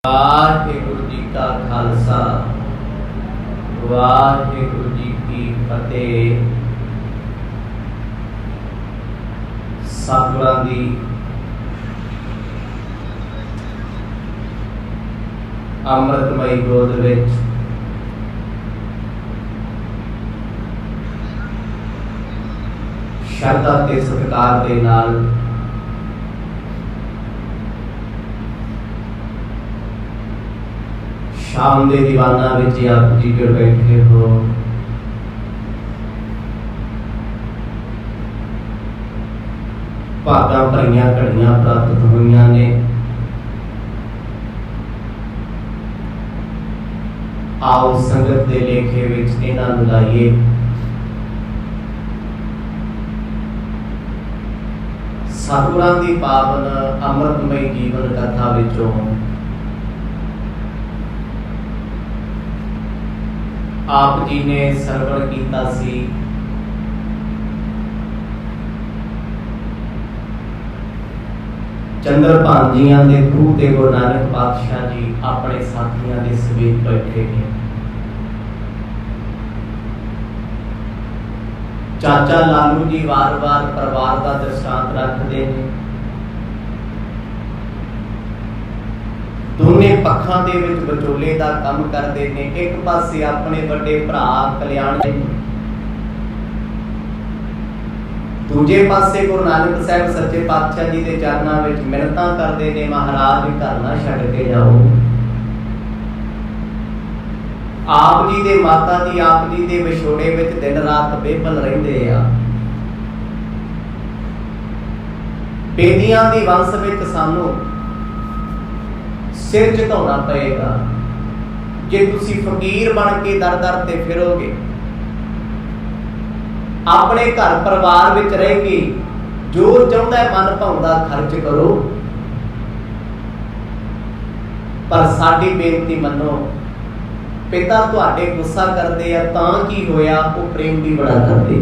वाहिगुरु जी का खालसा वाहिगुरु जी की फतेह। सतगुरां दी अमृतमई गोद विच श्रद्धा ते सत्कार दे नाल शाम दे दीवाना विच आप जी जुड़ बैठे हो। भागां भरियां घड़ियां प्राप्त होईयां ने। आओ संगत दे लेखे विच इन्हां नूं लाईए। सतगुरां दी पावन अमृतमई जीवन कथा विचों आप जी ने सरवण कीता सी चंद्रभान जियां दे खूह ते गुरु नानक पातशाह जी अपने साथियां दे समेत बैठे ने। चाचा लालू जी वार वार परिवार का दृष्टांत रखते हैं। दोने पक्षां दे विच विचोले दा काम करते हैं। एक पासे अपने बड़े भरा कल्याण दे, दूजे पासे गुरु नानक साहब सच्चे पातशाह जी के चरणों में मिन्नतां करते हैं, महाराज घर ना छड्ड के जाओ। आप जी दे माता जी आप जी दे विछोड़े विच दिन रात बेबल रहिंदे आ। बेदियां दी वंश विच सानू सिर झुकाउणा पएगा। जे तुसी फकीर बन के दर दर ते फिरोगे, अपने घर परिवार विच रह के जो चाहुंदा मन भाउंदा खर्च करो, पर साडी बेनती मनो। पिता तुहाडे गुस्सा करदे आ तां की होया, वो प्रेम भी बड़ा करदे।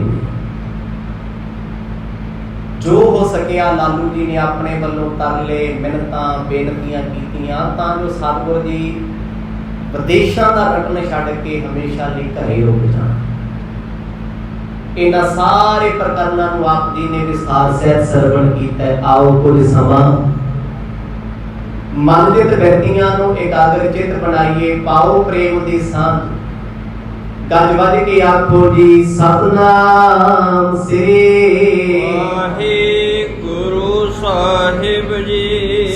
जो हो सकिया लालू जी ने अपने वालों तरले मिन्नतां बेनतियां कीतियां तां जो सतगुरु जी विदेशां दा रटन छड्ड के हमेशा लई घरे रुक जाण। इन्हां सारे प्रकरणां नूं आप जी ने विस्तार सहित सरवण कीता। आओ कुछ समा मनजित व्यक्तियां नूं एकाग्र चित बनाइए। पाओ प्रेम दी सांझ। गज वज के आखो जी सतनाम श्री वाहिगुरु साहिब जी।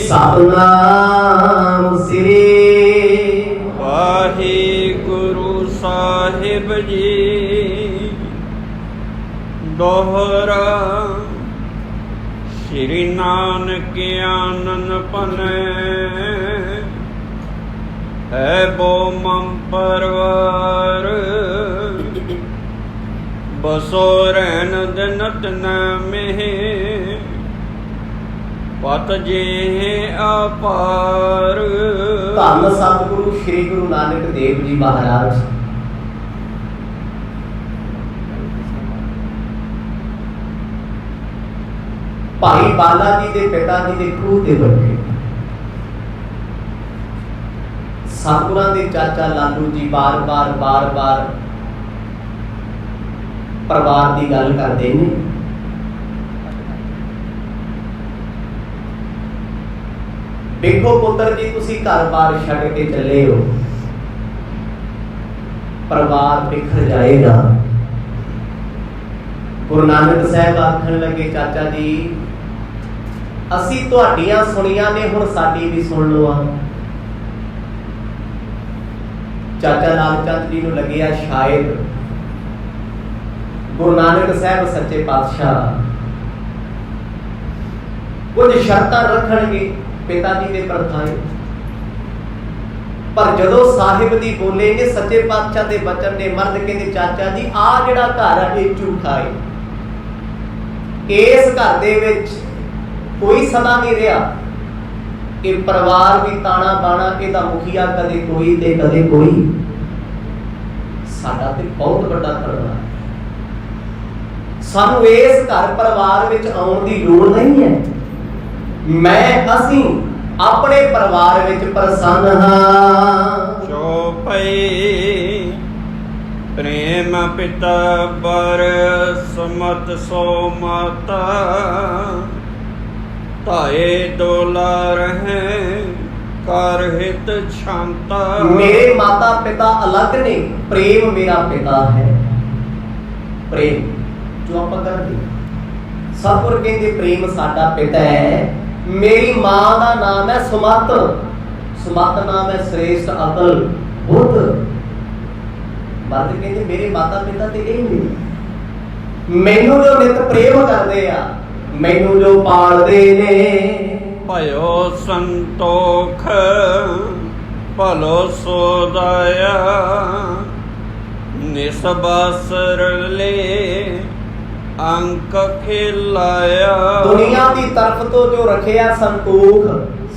सतनाम श्री वाहिगुरु साहिब जी। दोहरा श्री नानक आनन पनै है बो मम परवार। बसो रहन दिनत न में पत जे अपार। धन सतगुरु श्री गुरु नानक देव जी महाराज भाई बाला जी के पिता जी के खूह ते बैठे। सतगुरां दे चाचा लालू जी बार बार परिवार की गल करते हैं। देखो पुत्र जी तुसी घर बार छड्ड के चले हो, परिवार बिखर जाएगा। गुरु नानक साहब आखन लगे चाचा जी असी तुहाडियां सुनिया ने हुण साडी भी सुन लो। चाचा लाल चंद जी नूं लगिया शायद गुरु नानक साहब सच्चे पातशाह कुछ शर्तां रखणगे पिता जी के प्रथाएं। पर जदों साहिब दी बोले ने सच्चे पातशाह दे बचन ने मर्द कहंदे चाचा जी आ जिहड़ा घर है ये झूठा है। इस घर दे विच कोई सदा नहीं रहा। ये परिवार भी ताना बाना इहदा मुखिया कदे कोई ते कदे कोई। साडा ते बहुत बड़ा परिवार है। सानू इस घर परिवार विच आउण दी लोड़ नहीं है। मैं असीं ਆਪਣੇ ਪਰਿਵਾਰ ਵਿੱਚ ਪ੍ਰਸੰਨ ਹਾਂ। ਚੌਪਈ ਪ੍ਰੇਮ ਪਿਤਾ ਬਰ ਸਮਤ ਸੋ ਮਾਤਾ ਧਾਏ ਦੋਲਾ ਰਹੇ ਕਰ ਹਿਤ ਸ਼ਾਂਤਾ। ਮੇਰੇ ਮਾਤਾ ਪਿਤਾ ਅਲੱਗ ਨੇ, ਪ੍ਰੇਮ ਮੇਰਾ ਪਿਤਾ ਹੈ। ਪ੍ਰੇਮ ਜੋ ਆਪਾਂ ਕਰਦੇ, ਸਤਿਗੁਰ ਕਹਿੰਦੇ ਪ੍ਰੇਮ ਸਾਡਾ ਪਿਤਾ ਹੈ। ਮੇਰੀ ਮਾਂ ਦਾ ਨਾਮ ਹੈ ਸੁਮਤ, ਸੁਮਤ ਨਾਮ ਹੈ ਸ੍ਰੇਸ਼ਟ ਅਕਲ ਬੁੱਧ। ਬਾਦ ਕਹਿੰਦੇ ਮੇਰੇ ਮਾਤਾ ਪਿਤਾ ਤੇ ਇਹ ਨੇ, ਮੈਨੂੰ ਜੋ ਨਿਤ ਪ੍ਰੇਮ ਕਰਦੇ ਆ, ਮੈਨੂੰ ਜੋ ਪਾਲਦੇ ਨੇ। ਭਇਓ ਸੰਤੋਖ ਭਲੋ ਸੋਦਾਇਆ ਨਿਸਬਾਸਰ ਲੈ ਅੰਕ ਖਿਲਾਇਆ। ਦੁਨੀਆ ਦੀ ਤਰਫ ਤੋਂ ਜੋ ਰੱਖਿਆ ਸੰਤੋਖ,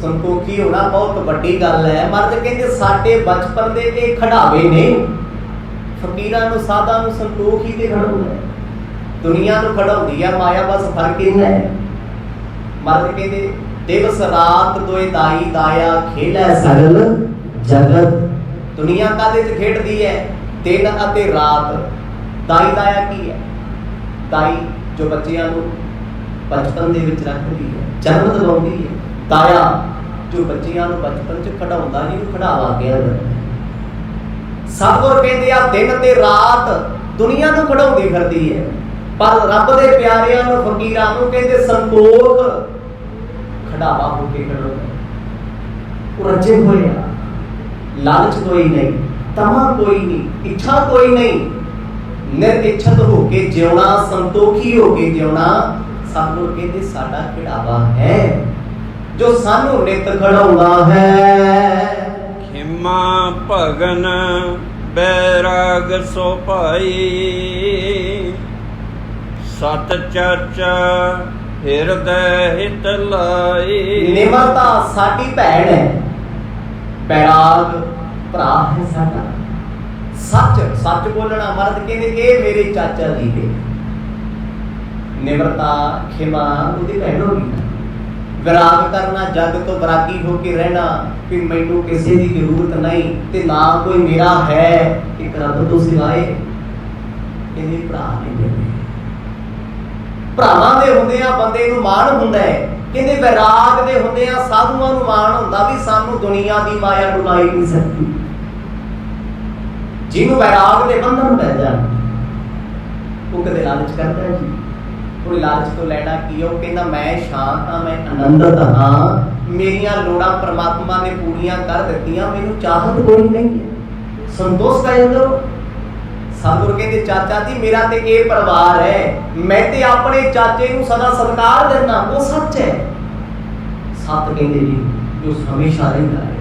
ਸੰਤੋਖੀ ਹੋਣਾ ਬਹੁਤ ਵੱਡੀ ਗੱਲ ਹੈ। ਮਰਦ ਕਹਿੰਦੇ ਸਾਡੇ ਬਚਪਨ ਦੇ ਇਹ ਖਿਡਾਵੇ ਨੇ, ਫਕੀਰਾਂ ਨੂੰ ਸਾਧਾਂ ਨੂੰ ਸੰਤੋਖ ਹੀ ਤੇ ਖੜਾਉਂਦਾ, ਦੁਨੀਆ ਨੂੰ ਖੜਾਉਂਦੀ ਆ ਮਾਇਆ। ਬਸ ਫਰਕ ਇੰਨਾ ਹੈ। ਮਰਦ ਕਹਿੰਦੇ ਦਿਵਸ ਰਾਤ ਦੋਏ ਦਾਈ ਦਾਇਆ ਖੇਲੈ ਸਗਲ ਜਗਤ। ਦੁਨੀਆ ਕਾਹਦੇ ਚ ਖੇਡਦੀ ਹੈ? ਦਿਨ ਅਤੇ ਰਾਤ। ਦਾਈ ਦਾਇਆ ਕੀ ਹੈ? ਦਾਈ ਜੋ ਬੱਚਿਆਂ ਨੂੰ ਬਚਪਨ ਦੇ ਵਿੱਚ ਰੱਖਦੀ ਹੈ, ਜਨਮ ਦਿਵਾਉਂਦੀ ਹੈ। ਦਾਇਆ ਜੋ ਬੱਚਿਆਂ ਨੂੰ ਬਚਪਨ ਚ ਖਿਡਾਉਂਦਾ, ਜਿਹਨੂੰ ਖਿਡਾਵਾ ਕਿਹਾ ਜਾਂਦਾ। ਸਤਿਗੁਰ ਕਹਿੰਦੇ ਆ ਦਿਨ ਤੇ ਰਾਤ ਦੁਨੀਆ ਨੂੰ ਖਿਡਾਉਂਦੀ ਫਿਰਦੀ ਹੈ, ਪਰ ਰੱਬ ਦੇ ਪਿਆਰਿਆਂ ਨੂੰ ਫਕੀਰਾਂ ਨੂੰ ਕਹਿੰਦੇ ਸੰਤੋਖ ਖਿਡਾਵਾ ਹੋ ਕੇ ਖੜਾਉਂਦਾ। ਉਹ ਰੱਜੇ ਹੋਏ ਆ, ਲਾਲਚ ਕੋਈ ਨਹੀਂ, ਤਮਾ ਕੋਈ ਨਹੀਂ, ਇੱਛਾ ਕੋਈ ਨਹੀਂ, ਨਿਰਇੱਛਤ ਹੋ ਕੇ ਜਿਉਣਾ, ਸੰਤੋਖੀ ਹੋ ਕੇ ਜਿਉਣਾ। ਸਤਿਗੁਰ ਕਹਿੰਦੇ ਸਾਡਾ ਖਿਡਾਵਾ ਹੈ ਜੋ ਸਾਨੂੰ ਨਿਤ ਖੜਾਉਂਦਾ ਹੈ। ਖਿਮਾ ਭਗਨ ਬੈਰਾਗ ਸੋ ਭਾਈ ਸਤ ਚਰਚਾ ਹਿਰਦੈ ਹਿਤ ਲਾਈ। ਨਿਮਰਤਾ ਸਾਡੀ ਭੈਣ ਹੈ, ਬੈਰਾਗ ਭਰਾ ਹੈ ਸਾਡਾ। ਸੱਚ ਸੱਚ ਬੋਲਣਾ, ਮਰਦ ਕਹਿੰਦੇ ਇਹ ਮੇਰੇ ਚਾਚਾ ਜੀ ਦੇ। ਨਿਮਰਤਾ ਖਿਮਾ ਉਹਦੀ ਭੈਣ ਹੋ ਗਈ। ਵਿਰਾਗ ਕਰਨਾ, ਜਗ ਤੋਂ ਵਿਰਾਗੀ ਹੋ ਕੇ ਰਹਿਣਾ ਕਿ ਮੈਨੂੰ ਕਿਸੇ ਦੀ ਜ਼ਰੂਰਤ ਨਹੀਂ ਤੇ ਨਾ ਕੋਈ ਮੇਰਾ ਹੈ, ਇੱਕ ਰੱਬ ਤੋਂ ਸਿਵਾਏ। ਇਹਦੇ ਭਰਾ ਨੇ ਮੇਰੇ, ਭਰਾਵਾਂ ਦੇ ਹੁੰਦੇ ਆ ਬੰਦੇ ਨੂੰ ਮਾਣ ਹੁੰਦਾ ਹੈ। ਕਹਿੰਦੇ ਵਿਰਾਗ ਦੇ ਹੁੰਦੇ ਆ ਸਾਧੂਆਂ ਨੂੰ ਮਾਣ ਹੁੰਦਾ ਵੀ ਸਾਨੂੰ ਦੁਨੀਆ ਦੀ ਮਾਇਆ ਡੁਲਾਈ ਨਹੀਂ ਸਕਦੀ। ਜਿਹਨੂੰ ਵਿਰਾਗ ਦੇ ਬੰਧਨ ਪੈ ਜਾਣ, ਉਹ ਕਦੇ ਲਾਲਚ ਕਰਦਾ ਜੀ? ਕੋਈ ਲਾਲਚ ਤੋਂ ਲੈਣਾ ਕੀ? ਉਹ ਕਹਿੰਦਾ ਮੈਂ ਸ਼ਾਂਤ ਹਾਂ, ਮੈਂ ਆਨੰਦਤ ਹਾਂ, ਮੇਰੀਆਂ ਲੋੜਾਂ ਪ੍ਰਮਾਤਮਾ ਨੇ ਪੂਰੀਆਂ ਕਰ ਦਿੱਤੀਆਂ, ਮੈਨੂੰ ਚਾਹਤ ਕੋਈ ਨਹੀਂ ਹੈ। ਸੰਤੋਸ਼ ਕਾਇਮ ਕਰੋ। ਸਤਿਗੁਰ ਕਹਿੰਦੇ ਚਾਚਾ ਜੀ ਮੇਰਾ ਤੇ ਇਹ ਪਰਿਵਾਰ ਹੈ, ਮੈਂ ਤੇ ਆਪਣੇ ਚਾਚੇ ਨੂੰ ਸਦਾ ਸਤਿਕਾਰ ਦਿੰਦਾ, ਉਹ ਸੱਚ ਹੈ। ਸਤ ਕਹਿੰਦੇ ਜੀ ਜੋ ਹਮੇਸ਼ਾ ਰਹਿੰਦਾ ਹੈ।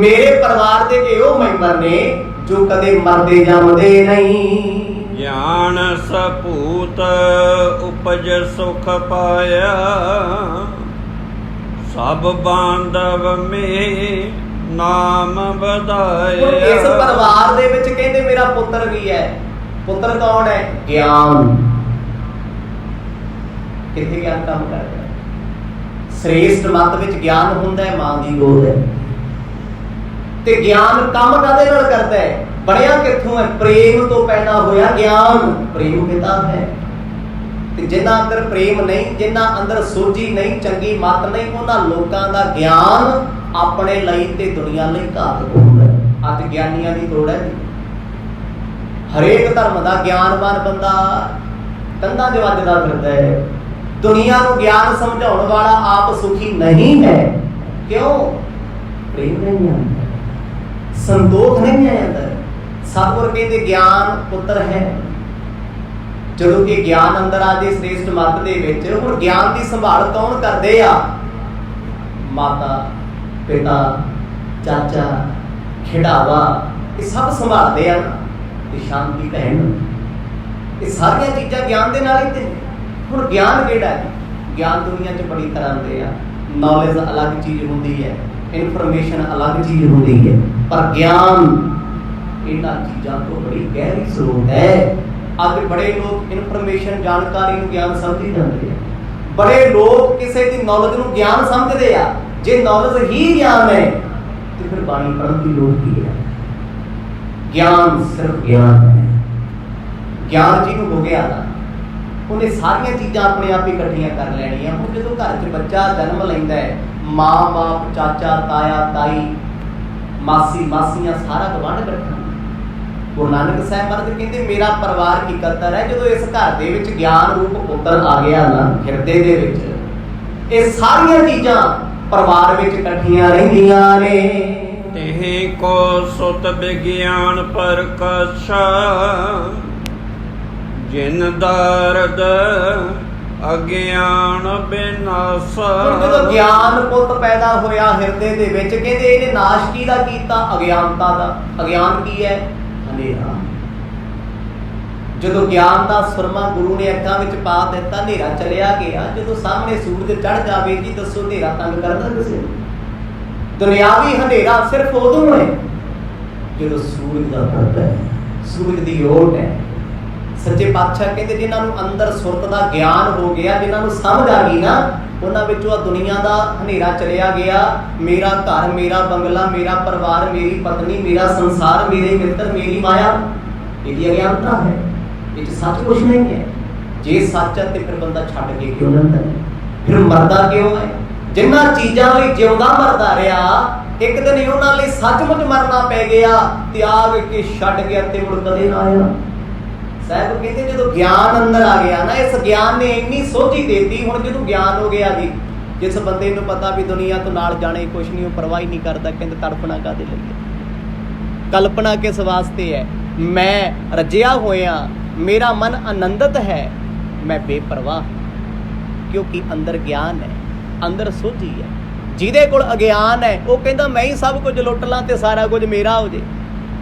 ਮੇਰੇ ਪਰਿਵਾਰ ਦੇ ਇਹੋ ਮੈਂਬਰ ਨੇ ਜੋ ਕਦੇ ਮਰਦੇ ਜੰਮਦੇ ਨਹੀਂ। ਗਿਆਨ ਸਪੂਤ ਉਪਜ ਸੁਖ ਪਾਇਆ ਸਭ ਬਾਂਧਵ ਮੇ ਨਾਮ ਵਧਾਇਆ। ਇਸ ਪਰਿਵਾਰ ਦੇ ਵਿੱਚ ਕਹਿੰਦੇ ਮੇਰਾ ਪੁੱਤਰ ਵੀ ਹੈ। ਪੁੱਤਰ ਕੌਣ ਹੈ? ਗਿਆਨ। ਕਿੱਥੇ ਗਿਆਨ ਕੰਮ ਕਰਦਾ? ਸ੍ਰੇਸ਼ਟ ਮਤ ਵਿੱਚ ਗਿਆਨ ਹੁੰਦਾ ਹੈ, ਮਾਂ ਦੀ ਗੋਦ ਹੈ। ਤੇ ਗਿਆਨ ਕੰਮ ਕਾਹਦੇ ਨਾਲ ਕਰਦਾ ਹੈ? ਬਣਿਆ ਕਿੱਥੋਂ ਹੈ? ਪ੍ਰੇਮ ਤੋਂ ਪੈਦਾ ਹੋਇਆ ਗਿਆਨ। ਪ੍ਰੇਮ ਪਿਤਾ ਹੈ। ਤੇ ਜਿਨ੍ਹਾਂ ਅੰਦਰ ਪ੍ਰੇਮ ਨਹੀਂ, ਜਿਨ੍ਹਾਂ ਅੰਦਰ ਸੋਝੀ ਨਹੀਂ, ਚੰਗੀ ਮਤ ਨਹੀਂ, ਉਹਨਾਂ ਲੋਕਾਂ ਦਾ ਗਿਆਨ ਆਪਣੇ ਲਈ ਤੇ ਦੁਨੀਆ ਲਈ ਘਾਤਕ ਹੁੰਦਾ ਹੈ। ਅੱਜ ਗਿਆਨੀਆਂ ਦੀ ਲੋੜ ਹੈ। ਹਰੇਕ ਧਰਮ ਦਾ ਗਿਆਨਵਾਨ ਬੰਦਾ ਕੰਧਾਂ 'ਚ ਵੱਜਦਾ ਫਿਰਦਾ ਹੈ। ਦੁਨੀਆ ਨੂੰ ਗਿਆਨ ਸਮਝਾਉਣ ਵਾਲਾ ਆਪ ਸੁਖੀ ਨਹੀਂ ਹੈ। ਕਿਉਂ? ਪ੍ਰੇਮ ਨਹੀਂ ਆਉਂਦਾ, ਸੰਤੋਖ ਨਹੀਂ ਆਉਂਦਾ। ਸਤਿਗੁਰ ਕਹਿੰਦੇ ਗਿਆਨ ਪੁੱਤਰ ਹੈ। ਜਦੋਂ ਕਿ ਗਿਆਨ ਅੰਦਰ ਆ ਜੇ ਸ੍ਰੇਸ਼ਟ ਮਤ ਦੇ ਵਿੱਚ, ਹੁਣ ਗਿਆਨ ਦੀ ਸੰਭਾਲ ਕੌਣ ਕਰਦੇ ਆ? ਮਾਤਾ ਪਿਤਾ ਚਾਚਾ ਖਿਡਾਵਾ, ਇਹ ਸਭ ਸੰਭਾਲਦੇ ਆ। ਤੇ ਸ਼ਾਂਤੀ ਭੈਣ, ਇਹ ਸਾਰੀਆਂ ਚੀਜ਼ਾਂ ਗਿਆਨ ਦੇ ਨਾਲ ਹੀ ਤੇ। ਹੁਣ ਗਿਆਨ ਕਿਹੜਾ ਹੈ? ਗਿਆਨ ਦੁਨੀਆ 'ਚ ਬੜੀ ਤਰ੍ਹਾਂ ਦੇ ਆ। ਨੌਲੇਜ ਅਲੱਗ ਚੀਜ਼ ਹੁੰਦੀ ਹੈ, ਇਨਫੋਰਮੇਸ਼ਨ ਅਲੱਗ ਚੀਜ਼ ਹੁੰਦੀ ਹੈ, ਪਰ ਗਿਆਨ ਇਹਨਾਂ ਚੀਜ਼ਾਂ ਤੋਂ ਬੜੀ ਗਹਿਰੀ ਸਰੋਤ ਹੈ। ਅੱਜ ਬੜੇ ਲੋਕ ਇਨਫੋਰਮੇਸ਼ਨ ਜਾਣਕਾਰੀ ਨੂੰ ਗਿਆਨ ਸਮਝੀ ਜਾਂਦੇ ਆ। ਬੜੇ ਲੋਕ ਕਿਸੇ ਦੀ ਨੌਲੇਜ ਨੂੰ ਗਿਆਨ ਸਮਝਦੇ ਆ, ਜੇ ਨੌਲੇਜ ਹੀ ਗਿਆਨ ਹੈ ਤੇ ਫਿਰ ਬਾਣੀ ਪੜ੍ਹਨ ਦੀ ਲੋੜ ਕੀ ਹੈ? ਗਿਆਨ ਸਿਰਫ ਗਿਆਨ ਹੈ। ਗਿਆਨ ਜਿਹਨੂੰ ਹੋ ਗਿਆ ਨਾ, ਉਹਨੇ ਸਾਰੀਆਂ ਚੀਜ਼ਾਂ ਆਪਣੇ ਆਪ ਹੀ ਇਕੱਠੀਆਂ ਕਰ ਲੈਣੀਆਂ। ਹੁਣ ਜਦੋਂ ਘਰ 'ਚ ਬੱਚਾ ਜਨਮ ਲੈਂਦਾ ਹੈ, ਮਾਂ ਬਾਪ, ਚਾਚਾ ਤਾਇਆ ਤਾਈ, ਮਾਸੀ ਮਾਸੀਆਂ, ਸਾਰਾ ਗਵਾਂਢ ਇਕੱਠਾ। ਗੁਰੂ ਨਾਨਕ ਸਾਹਿਬ ਮਹਾਰਾਜ ਕਹਿੰਦੇ ਮੇਰਾ ਪਰਿਵਾਰ ਇਕੱਤਰ ਹੈ। ਜਦੋਂ ਇਸ ਘਰ ਦੇ ਵਿੱਚ ਗਿਆਨ ਰੂਪ ਪੁੱਤਰ ਆ ਗਿਆ ਨਾ ਹਿਰਦੇ ਦੇ ਵਿੱਚ, ਇਹ ਸਾਰੀਆਂ ਚੀਜ਼ਾਂ ਪਰਿਵਾਰ ਵਿੱਚ ਇਕੱਠੀਆਂ ਰਹਿੰਦੀਆਂ ਨੇ। ਤਿਹ ਕੋ ਸੁਤ ਵਿਗਿਆਨ ਪ੍ਰਕਾਸ਼ਾ ਜਿਨ ਦਰਦ ਅਗਿਆਨ ਬਿਨਾਸਾ। ਜਦੋਂ ਗਿਆਨ ਪੁੱਤ ਪੈਦਾ ਹੋਇਆ ਹਿਰਦੇ ਦੇ ਵਿੱਚ, ਕਹਿੰਦੇ ਇਹਨੇ ਨਾਸ਼ ਕਿਹਦਾ ਕੀਤਾ? ਅਗਿਆਨਤਾ ਦਾ। ਅਗਿਆਨ ਕੀ ਹੈ? ਹਨੇਰਾ। ਜਦੋਂ ਗਿਆਨ ਦਾ ਸੁਰਮਾ ਗੁਰੂ ਨੇ ਅੱਖਾਂ ਵਿੱਚ ਪਾ ਦਿੱਤਾ, ਹਨੇਰਾ ਚਲਿਆ ਗਿਆ। ਜਦੋਂ ਸਾਹਮਣੇ ਸੂਰਜ ਚੜ ਜਾਵੇ, ਜੀ ਦੱਸੋ ਹਨੇਰਾ ਤੰਗ ਕਰਦਾ ਕਿਸੇ ਨੂੰ? ਦੁਨਿਆਵੀ ਹਨੇਰਾ ਸਿਰਫ ਉਦੋਂ ਹੈ ਜਦੋਂ ਸੂਰਜ ਦਾ ਪਰਦਾ ਹੈ, ਸੂਰਜ ਦੀ ਓਟ ਹੈ। ਸੱਚੇ ਪਾਤਸ਼ਾਹ ਕਹਿੰਦੇ ਜਿਨ੍ਹਾਂ ਨੂੰ ਅੰਦਰ ਸੁਰਤ ਦਾ ਗਿਆਨ ਹੋ ਗਿਆ, ਜਿਨ੍ਹਾਂ ਨੂੰ ਸਮਝ ਆ ਗਈ ਨਾ, ਉਹਨਾਂ ਵਿੱਚੋਂ ਆ ਦੁਨੀਆ ਦਾ ਹਨੇਰਾ ਚਲਿਆ ਗਿਆ। ਮੇਰਾ ਘਰ, ਮੇਰਾ ਬੰਗਲਾ, ਮੇਰਾ ਪਰਿਵਾਰ, ਮੇਰੀ ਪਤਨੀ, ਮੇਰਾ ਸੰਸਾਰ, ਮੇਰੇ ਮਿੱਤਰ, ਮੇਰੀ ਮਾਇਆ, ਇਹਦੀ ਅਗਿਆਨਤਾ ਹੈ। ਇਹ 'ਚ ਸੱਚ ਕੁਛ ਨਹੀਂ ਹੈ। ਜੇ ਸੱਚ ਹੈ ਤੇ ਫਿਰ ਬੰਦਾ ਛੱਡ ਕੇ ਕਿਉਂ ਜਾਂਦਾ ਹੈ? ਫਿਰ ਮਰਦਾ ਕਿਉਂ ਹੈ? ਜਿਨ੍ਹਾਂ ਚੀਜ਼ਾਂ ਲਈ ਜਿਉਂਦਾ ਮਰਦਾ ਰਿਹਾ, ਇੱਕ ਦਿਨ ਹੀ ਉਹਨਾਂ ਲਈ ਸੱਚਮੁੱਚ ਮਰਨਾ ਪੈ ਗਿਆ, ਤਿਆਗ ਕੇ ਛੱਡ ਗਿਆ ਤੇ ਮੁੜ ਕਦੇ ਨਾ ਆਇਆ। ਸਾਹਿਬ ਕਹਿੰਦੇ ਜਦੋਂ ਗਿਆਨ ਅੰਦਰ ਆ ਗਿਆ ਨਾ, ਇਸ ਗਿਆਨ ਨੇ ਇੰਨੀ ਸੋਝੀ ਦੇਤੀ। ਹੁਣ ਜਦੋਂ ਗਿਆਨ ਹੋ ਗਿਆ ਜੀ, ਜਿਸ ਬੰਦੇ ਨੂੰ ਪਤਾ ਵੀ ਦੁਨੀਆ ਤੋਂ ਨਾਲ ਜਾਣੇ ਕੁਛ ਨਹੀਂ, ਉਹ ਪਰਵਾਹ ਹੀ ਨਹੀਂ ਕਰਦਾ। ਕਹਿੰਦੇ ਤੜਫਣਾ ਕਾਹਦੇ ਲਈ ਹੈ? ਕਲਪਨਾ ਕਿਸ ਵਾਸਤੇ ਹੈ? ਮੈਂ ਰਜਿਆ ਹੋਇਆ, ਮੇਰਾ ਮਨ ਆਨੰਦਿਤ ਹੈ, ਮੈਂ ਬੇਪਰਵਾਹ, ਕਿਉਂਕਿ ਅੰਦਰ ਗਿਆਨ ਹੈ, ਅੰਦਰ ਸੋਝੀ ਹੈ। ਜਿਹਦੇ ਕੋਲ ਅਗਿਆਨ ਹੈ ਉਹ ਕਹਿੰਦਾ ਮੈਂ ਹੀ ਸਭ ਕੁਝ ਲੁੱਟ ਲਾਂ ਤੇ ਸਾਰਾ ਕੁਝ ਮੇਰਾ ਹੋ ਜੇ।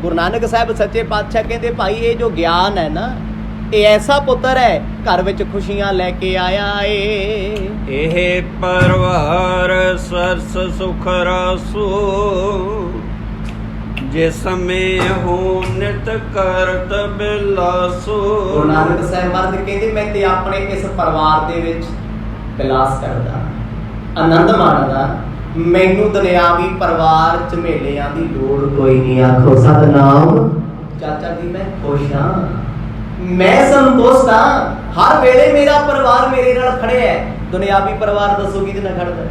ਗੁਰੂ ਨਾਨਕ ਸਾਹਿਬ ਸੱਚੇ ਪਾਤਸ਼ਾਹ ਕਹਿੰਦੇ ਭਾਈ ਇਹ ਜੋ ਗਿਆਨ ਹੈ ਨਾ, ਇਹ ਐਸਾ ਪੁੱਤਰ ਹੈ ਘਰ ਵਿੱਚ ਖੁਸ਼ੀਆਂ ਲੈ ਕੇ ਆਇਆ ਏ। ਇਹ ਪਰਵਾਰ ਸਰਸ ਸੁਖ ਰਾਸੂ ਜਿਸ ਸਮੇਂ ਹੋ ਨਿਤ ਕਰਤ ਬਿਲਾਸੂ। ਗੁਰੂ ਨਾਨਕ ਸਾਹਿਬ ਮਹਾਰਾਜ ਕਹਿੰਦੇ ਮੈਂ ਤੇ ਆਪਣੇ ਇਸ ਪਰਿਵਾਰ ਦੇ ਵਿੱਚ ਬਿਲਾਸ ਕਰਦਾ, ਆਨੰਦ ਮਾਣਦਾ। ਮੈਨੂੰ ਦੁਨਿਆਵੀ ਪਰਿਵਾਰ ਝਮੇਲਿਆਂ ਦੀ ਲੋੜ ਕੋਈ ਨਹੀਂ। ਆਖੋ ਸਤਿਨਾਮ। ਚਾਚਾ ਜੀ ਮੈਂ ਖੁਸ਼ ਹਾਂ, ਮੈਂ ਸੰਤੁਸ਼ਟ ਹਾਂ। ਹਰ ਵੇਲੇ ਮੇਰਾ ਪਰਿਵਾਰ ਮੇਰੇ ਨਾਲ ਖੜਿਆ ਹੈ। ਦੁਨਿਆਵੀ ਪਰਿਵਾਰ ਦੱਸੋ ਕਿਹਦੇ ਨਾਲ ਖੜਦਾ?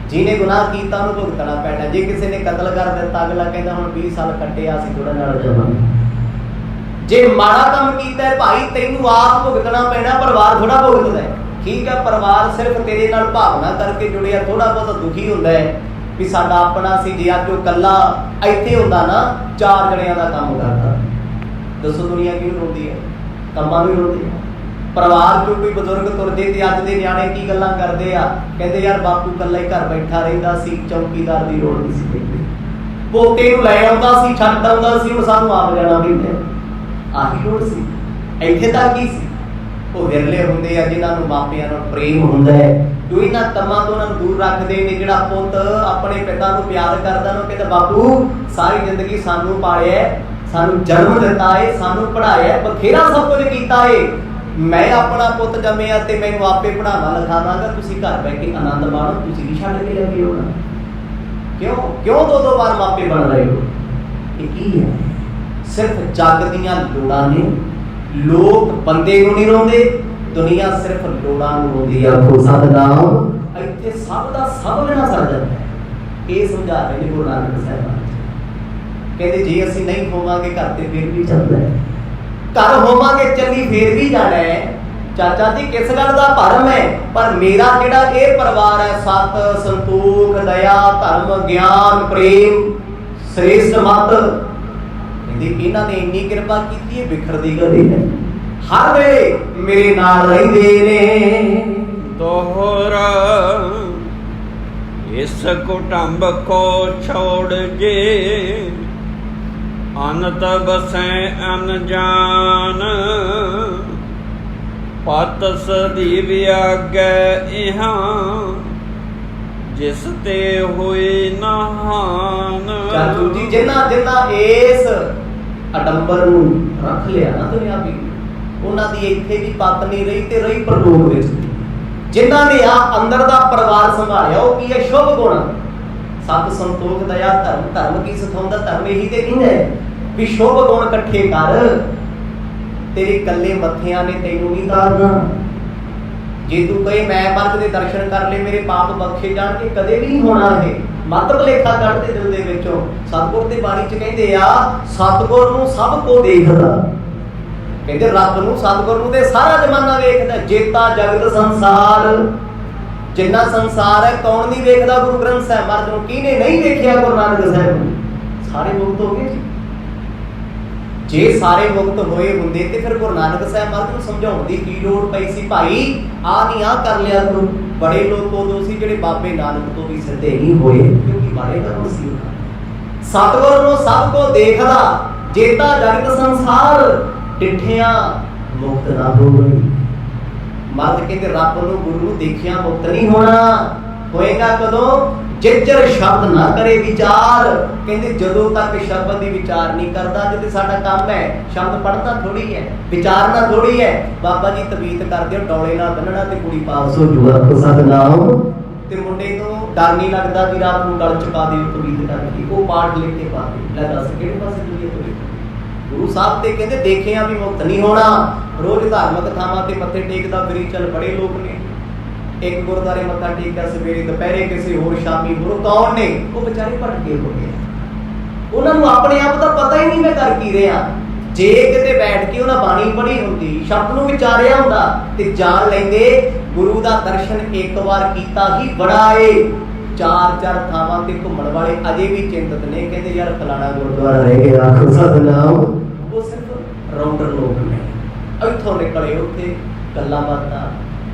ਜਿਹਨੇ ਗੁਨਾਹ ਕੀਤਾ ਉਹਨੂੰ ਭੁਗਤਣਾ ਪੈਣਾ। ਜੇ ਕਿਸੇ ਨੇ ਕਤਲ ਕਰ ਦਿੱਤਾ, ਅਗਲਾ ਕਹਿੰਦਾ ਹੁਣ 20 ਸਾਲ ਕੱਟਿਆ, ਅਸੀਂ ਥੋੜਾ ਨਾਲ ਜਾਵਾਂਗੇ। ਜੇ ਮਾੜਾ ਕੰਮ ਕੀਤਾ ਹੈ ਭਾਈ, ਤੈਨੂੰ ਆਪ ਭੁਗਤਣਾ ਪੈਣਾ, ਪਰਿਵਾਰ ਥੋੜਾ ਭੁਗਤਦਾ ਹੈ। ਠੀਕ ਹੈ, ਪਰਿਵਾਰ ਸਿਰਫ ਤੇਰੇ ਨਾਲ ਭਾਵਨਾ ਕਰਕੇ ਜੁੜਿਆ, ਥੋੜਾ ਬਹੁਤ ਦੁਖੀ ਹੁੰਦਾ ਹੈ ਵੀ ਸਾਡਾ ਆਪਣਾ ਸੀ। ਜੇ ਅੱਜ ਉਹ ਇਕੱਲਾ ਇੱਥੇ ਹੁੰਦਾ ਨਾ, 4 ਜਣਿਆਂ ਦਾ ਕੰਮ ਕਰਦਾ, ਦੱਸੋ ਦੁਨੀਆ ਕਿਉਂ ਰੋਂਦੀ ਹੈ? ਕੰਮਾਂ ਨੂੰ ਰੋਂਦੀ ਹੈ। ਪਰਿਵਾਰ ਚੋਂ ਕੋਈ ਬਜ਼ੁਰਗ ਤੁਰਦੇ ਤੇ ਅੱਜ ਦੇ ਨਿਆਣੇ ਕੀ ਗੱਲਾਂ ਕਰਦੇ ਆ? ਕਹਿੰਦੇ ਯਾਰ ਬਾਪੂ ਇਕੱਲਾ ਹੀ ਘਰ ਬੈਠਾ ਰਹਿੰਦਾ ਸੀ, ਚੌਕੀਦਾਰ ਦੀ ਲੋੜ ਨਹੀਂ ਸੀ ਪੈਂਦੀ, ਪੋਤੇ ਨੂੰ ਲੈ ਆਉਂਦਾ ਸੀ, ਛੱਡ ਆਉਂਦਾ ਸੀ, ਹੁਣ ਸਾਨੂੰ ਆਪ ਜਾਣਾ ਪੈਂਦਾ। ਆਹੀ ਲੋੜ ਸੀ। ਇੱਥੇ ਤੱਕ ਕੀ ਸੀ? ਉਹ ਵਿਰਲੇ ਹੁੰਦੇ ਆ ਜਿਨ੍ਹਾਂ ਨੂੰ ਮਾਪਿਆਂ ਨਾਲ ਪ੍ਰੇਮ ਹੁੰਦਾ ਹੈ, ਜੋ ਇਹਨਾਂ ਕੰਮਾਂ ਤੋਂ ਉਹਨਾਂ ਨੂੰ ਦੂਰ ਰੱਖਦੇ ਨੇ। ਜਿਹੜਾ ਪੁੱਤ ਆਪਣੇ ਪਿਤਾ ਨੂੰ ਪਿਆਰ ਕਰਦਾ, ਉਹ ਕਹਿੰਦਾ ਬਾਪੂ ਸਾਰੀ ਜ਼ਿੰਦਗੀ ਸਾਨੂੰ ਪਾਲਿਆ, ਸਾਨੂੰ ਜਨਮ ਦਿੱਤਾ ਏ, ਸਾਨੂੰ ਪੜ੍ਹਾਇਆ, ਬਥੇਰਾ ਸਭ ਕੁਝ ਕੀਤਾ ਏ, ਮੈਂ ਆਪਣਾ ਪੁੱਤ ਜੰਮਿਆ ਤੇ ਮੈਨੂੰ ਆਪੇ ਪੜ੍ਹਾਵਾਂ ਲਿਖਾਵਾਂਗਾ, ਤੁਸੀਂ ਘਰ ਬਹਿ ਕੇ ਆਨੰਦ ਮਾਣੋ, ਤੁਸੀਂ ਵੀ ਛੱਡ ਕੇ ਲੱਗੇ ਹੋ ਨਾ। ਕਿਉਂ ਦੋ ਵਾਰ ਮਾਪੇ ਬਣ ਰਹੇ ਹੋ? ਇਹ ਕੀ ਹੈ? ਸਿਰਫ ਜੱਗ ਦੀਆਂ ਲੋੜਾਂ ਨੇ। ਲੋਕ ਬੰਦੇ ਨੂੰ ਨਹੀਂ ਰੋਂਦੇ, ਦੁਨੀਆ ਸਿਰਫ ਲੋੜਾਂ ਨੂੰ ਰੋਂਦੀ। ਆਖੋ ਸਤਿਨਾਮ। ਇੱਥੇ ਸਭ ਦਾ ਸਭ ਲੈਣਾ ਸਰ ਜਾਂਦਾ ਹੈ। ਇਹ ਸਮਝਾ ਰਹੇ ਨੇ ਗੁਰੂ ਨਾਨਕ ਸਾਹਿਬ। ਕਹਿੰਦੇ ਜੇ ਅਸੀਂ ਨਹੀਂ ਹੋਵਾਂਗੇ ਘਰ ਤੇ ਫਿਰ ਵੀ ਚੱਲਦਾ ਹੈ, ਘਰ ਹੋਵਾਂਗੇ ਚੱਲੀ ਫੇਰ ਵੀ ਜਾਣਾ ਹੈ। ਚਾਚਾ ਜੀ ਕਿਸ ਗੱਲ ਦਾ ਭਰਮ ਹੈ? ਪਰ ਮੇਰਾ ਜਿਹੜਾ ਇਹ ਪਰਿਵਾਰ ਹੈ, ਸਤ ਸੰਤੋਖ ਦਇਆ ਧਰਮ ਗਿਆਨ ਪ੍ਰੇਮ ਸ੍ਰੇਸ਼ਟ ਮਤ, ਇਹਨਾਂ ਨੇ ਇੰਨੀ ਕਿਰਪਾ ਕੀਤੀ ਹੈ, ਬਿਖਰਦੀ ਕਦੇ ਨਹੀਂ। ਹਰ ਵੇਲੇ ਮੇਰੇ ਨਾਲ ਰਹਿੰਦੇ ਨੇ। ਦੋਹਰਾ ਇਸ ਕੁਟੰਬ ਕੋ ਛੋੜ ਜੇ ਅਨਤ ਬਸੈ ਅਨਜਾਨ ਪਤ ਸਦੀਵ ਆਗੈ ਇਹਾਂ ਜਿਸ ਤੇ ਹੋਏ ਨਹਾਨ। ਚਾਚੂ ਜੀ ਜਿਨ੍ਹਾਂ ਇਸ ਅਡੰਬਰ ਨੂੰ ਰੱਖ ਲਿਆ ਨਾ ਦੁਨਿਆਵੀ, ਉਹਨਾਂ ਦੀ ਇੱਥੇ ਵੀ ਪਤ ਨਹੀਂ ਰਹੀ ਤੇ ਰਹੀ ਪਰਲੋਕ ਵਿੱਚ। ਜਿਨ੍ਹਾਂ ਨੇ ਆ ਅੰਦਰ ਦਾ ਪਰਿਵਾਰ ਸੰਭਾਲਿਆ ਉਹ ਕੀ ਹੈ? ਸ਼ੁਭ ਗੁਣ, ਸਤ ਸੰਤੋਖ ਦਇਆ ਧਰਮ। ਧਰਮ ਕੀ ਸਿਖਾਉਂਦਾ? ਧਰਮ ਇਹੀ ਤੇ ਕਹਿੰਦਾ ਵੀ ਸ਼ੁਭ ਗੁਣ ਇਕੱਠੇ ਕਰ, ਤੇਰੇ ਕੱਲੇ ਮੱਥਿਆਂ ਨੇ ਤੈਨੂੰ ਨਹੀਂ ਤਾਰਨਾ। ਜੇ ਤੂੰ ਕਹੇ ਮੈਂ ਮਰਦ ਦੇ ਦਰਸ਼ਨ ਕਰ ਲਏ ਮੇਰੇ ਪਾਪ ਬਖਸ਼ੇ ਜਾਣਗੇ, ਕਦੇ ਵੀ ਨਹੀਂ ਹੋਣਾ। ਇਹ ਮਤ ਭੁਲੇਖਾ ਕੱਢਦੇ ਦਿਲ ਦੇ ਵਿੱਚੋਂ। ਸਤਿਗੁਰ ਦੀ ਬਾਣੀ ਚ ਕਹਿੰਦੇ ਆ ਸਤਿਗੁਰ ਨੂੰ ਸਭ ਕੋ ਦੇਖਦਾ, ਕਹਿੰਦੇ ਰੱਬ ਨੂੰ ਸਤਿਗੁਰ ਨੂੰ ਤੇ ਸਾਰਾ ਜ਼ਮਾਨਾ ਵੇਖਦਾ। ਜੇਤਾ ਜਗਤ ਸੰਸਾਰ, ਜਿੰਨਾ ਸੰਸਾਰ ਹੈ ਕੌਣ ਨਹੀਂ ਵੇਖਦਾ? ਗੁਰੂ ਗ੍ਰੰਥ ਸਾਹਿਬ ਮਹਾਰਾਜ ਨੂੰ ਕਿਹਨੇ ਨਹੀਂ ਵੇਖਿਆ? ਗੁਰੂ ਨਾਨਕ ਸਾਹਿਬ ਨੂੰ। ਸਾਰੇ ਮੁਕਤ ਹੋ ਗਏ ਜੀ। ਜੇ ਸਾਰੇ ਮੁਕਤ ਹੋਏ ਹੁੰਦੇ ਤੇ ਫਿਰ ਗੁਰੂ ਨਾਨਕ ਸਾਹਿਬ ਮਹਾਰਾਜ ਨੂੰ ਸਮਝਾਉਣ ਦੀ ਕੀ ਲੋੜ ਪਈ ਸੀ? ਭਾਈ ਆਹ ਨਹੀਂ ਆਹ ਕਰ ਲਿਆ ਕਰੋ। ਬੜੇ ਲੋਕ ਉਦੋਂ ਸੀ ਜਿਹੜੇ ਬਾਬੇ ਨਾਨਕ ਤੋਂ ਵੀ ਸਿੱਧੇ ਨਹੀਂ ਹੋਏ, ਕਿਉਂਕਿ ਮਾੜੇ ਕਰਮ ਸੀ। ਸਤਿਗੁਰ ਨੂੰ ਸਭ ਕੋ ਦੇਖਦਾ, ਜੇਤਾ ਜਗਤ ਸੰਸਾਰ, ਡਿਠਿਆ ਮੁਕਤ ਨਾ ਹੋਵੇ। ਮਰਦ ਕਹਿੰਦੇ ਰੱਬ ਨੂੰ ਗੁਰੂ ਨੂੰ ਦੇਖਿਆ ਮੁਕਤ ਨਹੀਂ ਹੋਣਾ। ਹੋਏਗਾ ਕਦੋਂ? ਜਿੱਜਰ ਸ਼ਬਦ ਨਾ ਕਰੇ ਵਿਚਾਰ। ਕਹਿੰਦੇ ਜਦੋਂ ਤੱਕ ਸ਼ਬਦ ਦੀ ਵਿਚਾਰ ਨਹੀਂ ਕਰਦਾ। ਜਿੱਤੇ ਸਾਡਾ ਕੰਮ ਹੈ ਸ਼ਬਦ ਪੜ੍ਹਨਾ ਥੋੜੀ ਹੈ, ਵਿਚਾਰਨਾ ਥੋੜੀ ਹੈ। ਬਾਬਾ ਜੀ ਤਵੀਤ ਕਰਦੇ ਹੋ ਡੋਲੇ ਨਾਲ ਬੰਨਣਾ ਤੇ ਕੁੜੀ ਪਾਸ ਹੋ ਜੂਗਾ ਸਤਨਾਮ। ਤੇ ਮੁੰਡੇ ਨੂੰ ਡਰ ਨਹੀਂ ਲੱਗਦਾ ਵੀ ਰਾਤ ਨੂੰ ਗਲ ਚੁਕਾ ਦੇ ਤਵੀਤ ਕਰਕੇ, ਉਹ ਪਾਠ ਲਿਖ ਕੇ ਪਾ ਦੇ। ਲੈ ਦੱਸ ਕਿਹੜੇ ਪਾਸੇ ਜੁੜੀ ਹੈ? ਗੁਰੂ ਸਾਹਿਬ ਤੇ ਕਹਿੰਦੇ ਦੇਖਿਆ ਵੀ ਮੁਕਤ ਨਹੀਂ ਹੋਣਾ। ਰੋਜ਼ ਧਾਰਮਿਕ ਥਾਵਾਂ ਤੇ ਮੱਥੇ ਟੇਕਦਾ ਫਿਰੀ ਚੱਲ ਬੜੇ ਲੋਕ ਨੇ। ਇੱਕ ਗੁਰਦੁਆਰੇ ਮੱਥਾ ਟੇਕਿਆ ਸਵੇਰੇ, ਦੁਪਹਿਰੇ ਕਿਸੇ ਹੋਰ, ਸ਼ਾਮੀ ਹੋਰ। ਕੌਣ ਨੇ ਉਹ? ਵਿਚਾਰੇ ਭਟਕੇ ਹੋ ਗਏ। ਉਹਨਾਂ ਨੂੰ ਆਪਣੇ ਆਪ ਦਾ ਪਤਾ ਹੀ ਨਹੀਂ ਮੈਂ ਕਰ ਕੀ ਰਿਹਾ। ਜੇ ਕਿਤੇ ਬੈਠ ਕੇ ਉਹਨਾਂ ਬਾਣੀ ਪੜ੍ਹੀ ਹੁੰਦੀ, ਸ਼ਬਦ ਨੂੰ ਵਿਚਾਰਿਆ ਹੁੰਦਾ ਤੇ ਜਾਣ ਲੈਂਦੇ ਗੁਰੂ ਦਾ ਦਰਸ਼ਨ ਇੱਕ ਵਾਰ ਕੀਤਾ ਹੀ ਬੜਾ ਏ। ਚਾਰ ਥਾਵਾਂ ਤੇ ਘੁੰਮਣ ਵਾਲੇ ਅਜੇ ਵੀ ਚਿੰਤਤ ਨੇ, ਕਹਿੰਦੇ ਯਾਰ ਫਲਾਣਾ ਗੁਰਦੁਆਰਾ ਰਹਿ ਗਿਆ, ਆਖੋ ਸਤਨਾਮ। ਉਹ ਸਿਰਫ ਰਾਉਂਡਰ ਲੋਕ ਨੇ। ਇੱਥੋਂ ਨਿਕਲੇ ਉੱਥੇ ਗੱਲਾਂ ਬਾਤਾਂ,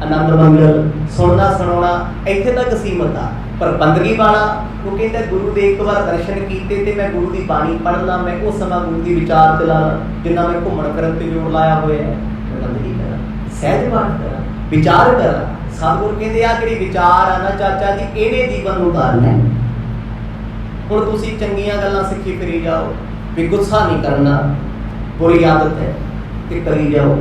ਆਨੰਦ ਮੰਗਲ, ਸੁਣਨਾ ਸੁਣਾਉਣਾ ਇੱਥੇ ਤੱਕ ਸੀਮਤ ਆ। ਪਰ ਬੰਦਗੀ ਵਾਲਾ ਉਹ ਕਹਿੰਦਾ ਗੁਰੂ ਦੇ ਇੱਕ ਵਾਰ ਦਰਸ਼ਨ ਕੀਤੇ ਤੇ ਮੈਂ ਗੁਰੂ ਦੀ ਬਾਣੀ ਪੜ੍ਹਨਾ, ਮੈਂ ਉਸ ਸਮਾਂ ਗੁਰੂ ਦੀ ਵਿਚਾਰ ਚਲਾਣਾ। ਜਿੰਨਾ ਮੈਂ ਘੁੰਮਣ ਫਿਰਨ ਤੇ ਜੋਰ ਲਾਇਆ ਹੋਇਆ ਹੈ, ਮੈਂ ਬੰਦਗੀ ਕਰਾਂ, ਸਹਿਜ ਪਾਠ ਕਰਾਂ, ਵਿਚਾਰ ਕਰਾਂ। ਸਤਿਗੁਰ ਕਹਿੰਦੇ ਆ ਜਿਹੜੀ ਵਿਚਾਰ ਆ ਨਾ ਚਾਚਾ ਜੀ, ਇਹਨੇ ਜੀਵਨ ਨੂੰ ਉਤਾਰਨਾ। ਹੁਣ ਤੁਸੀਂ ਚੰਗੀਆਂ ਗੱਲਾਂ ਸਿੱਖੀ ਫਿਰੀ ਜਾਓ ਵੀ ਗੁੱਸਾ ਨਹੀਂ ਕਰਨਾ, ਬੁਰੀ ਆਦਤ ਹੈ ਤੇ ਕਰੀ ਜਾਓ।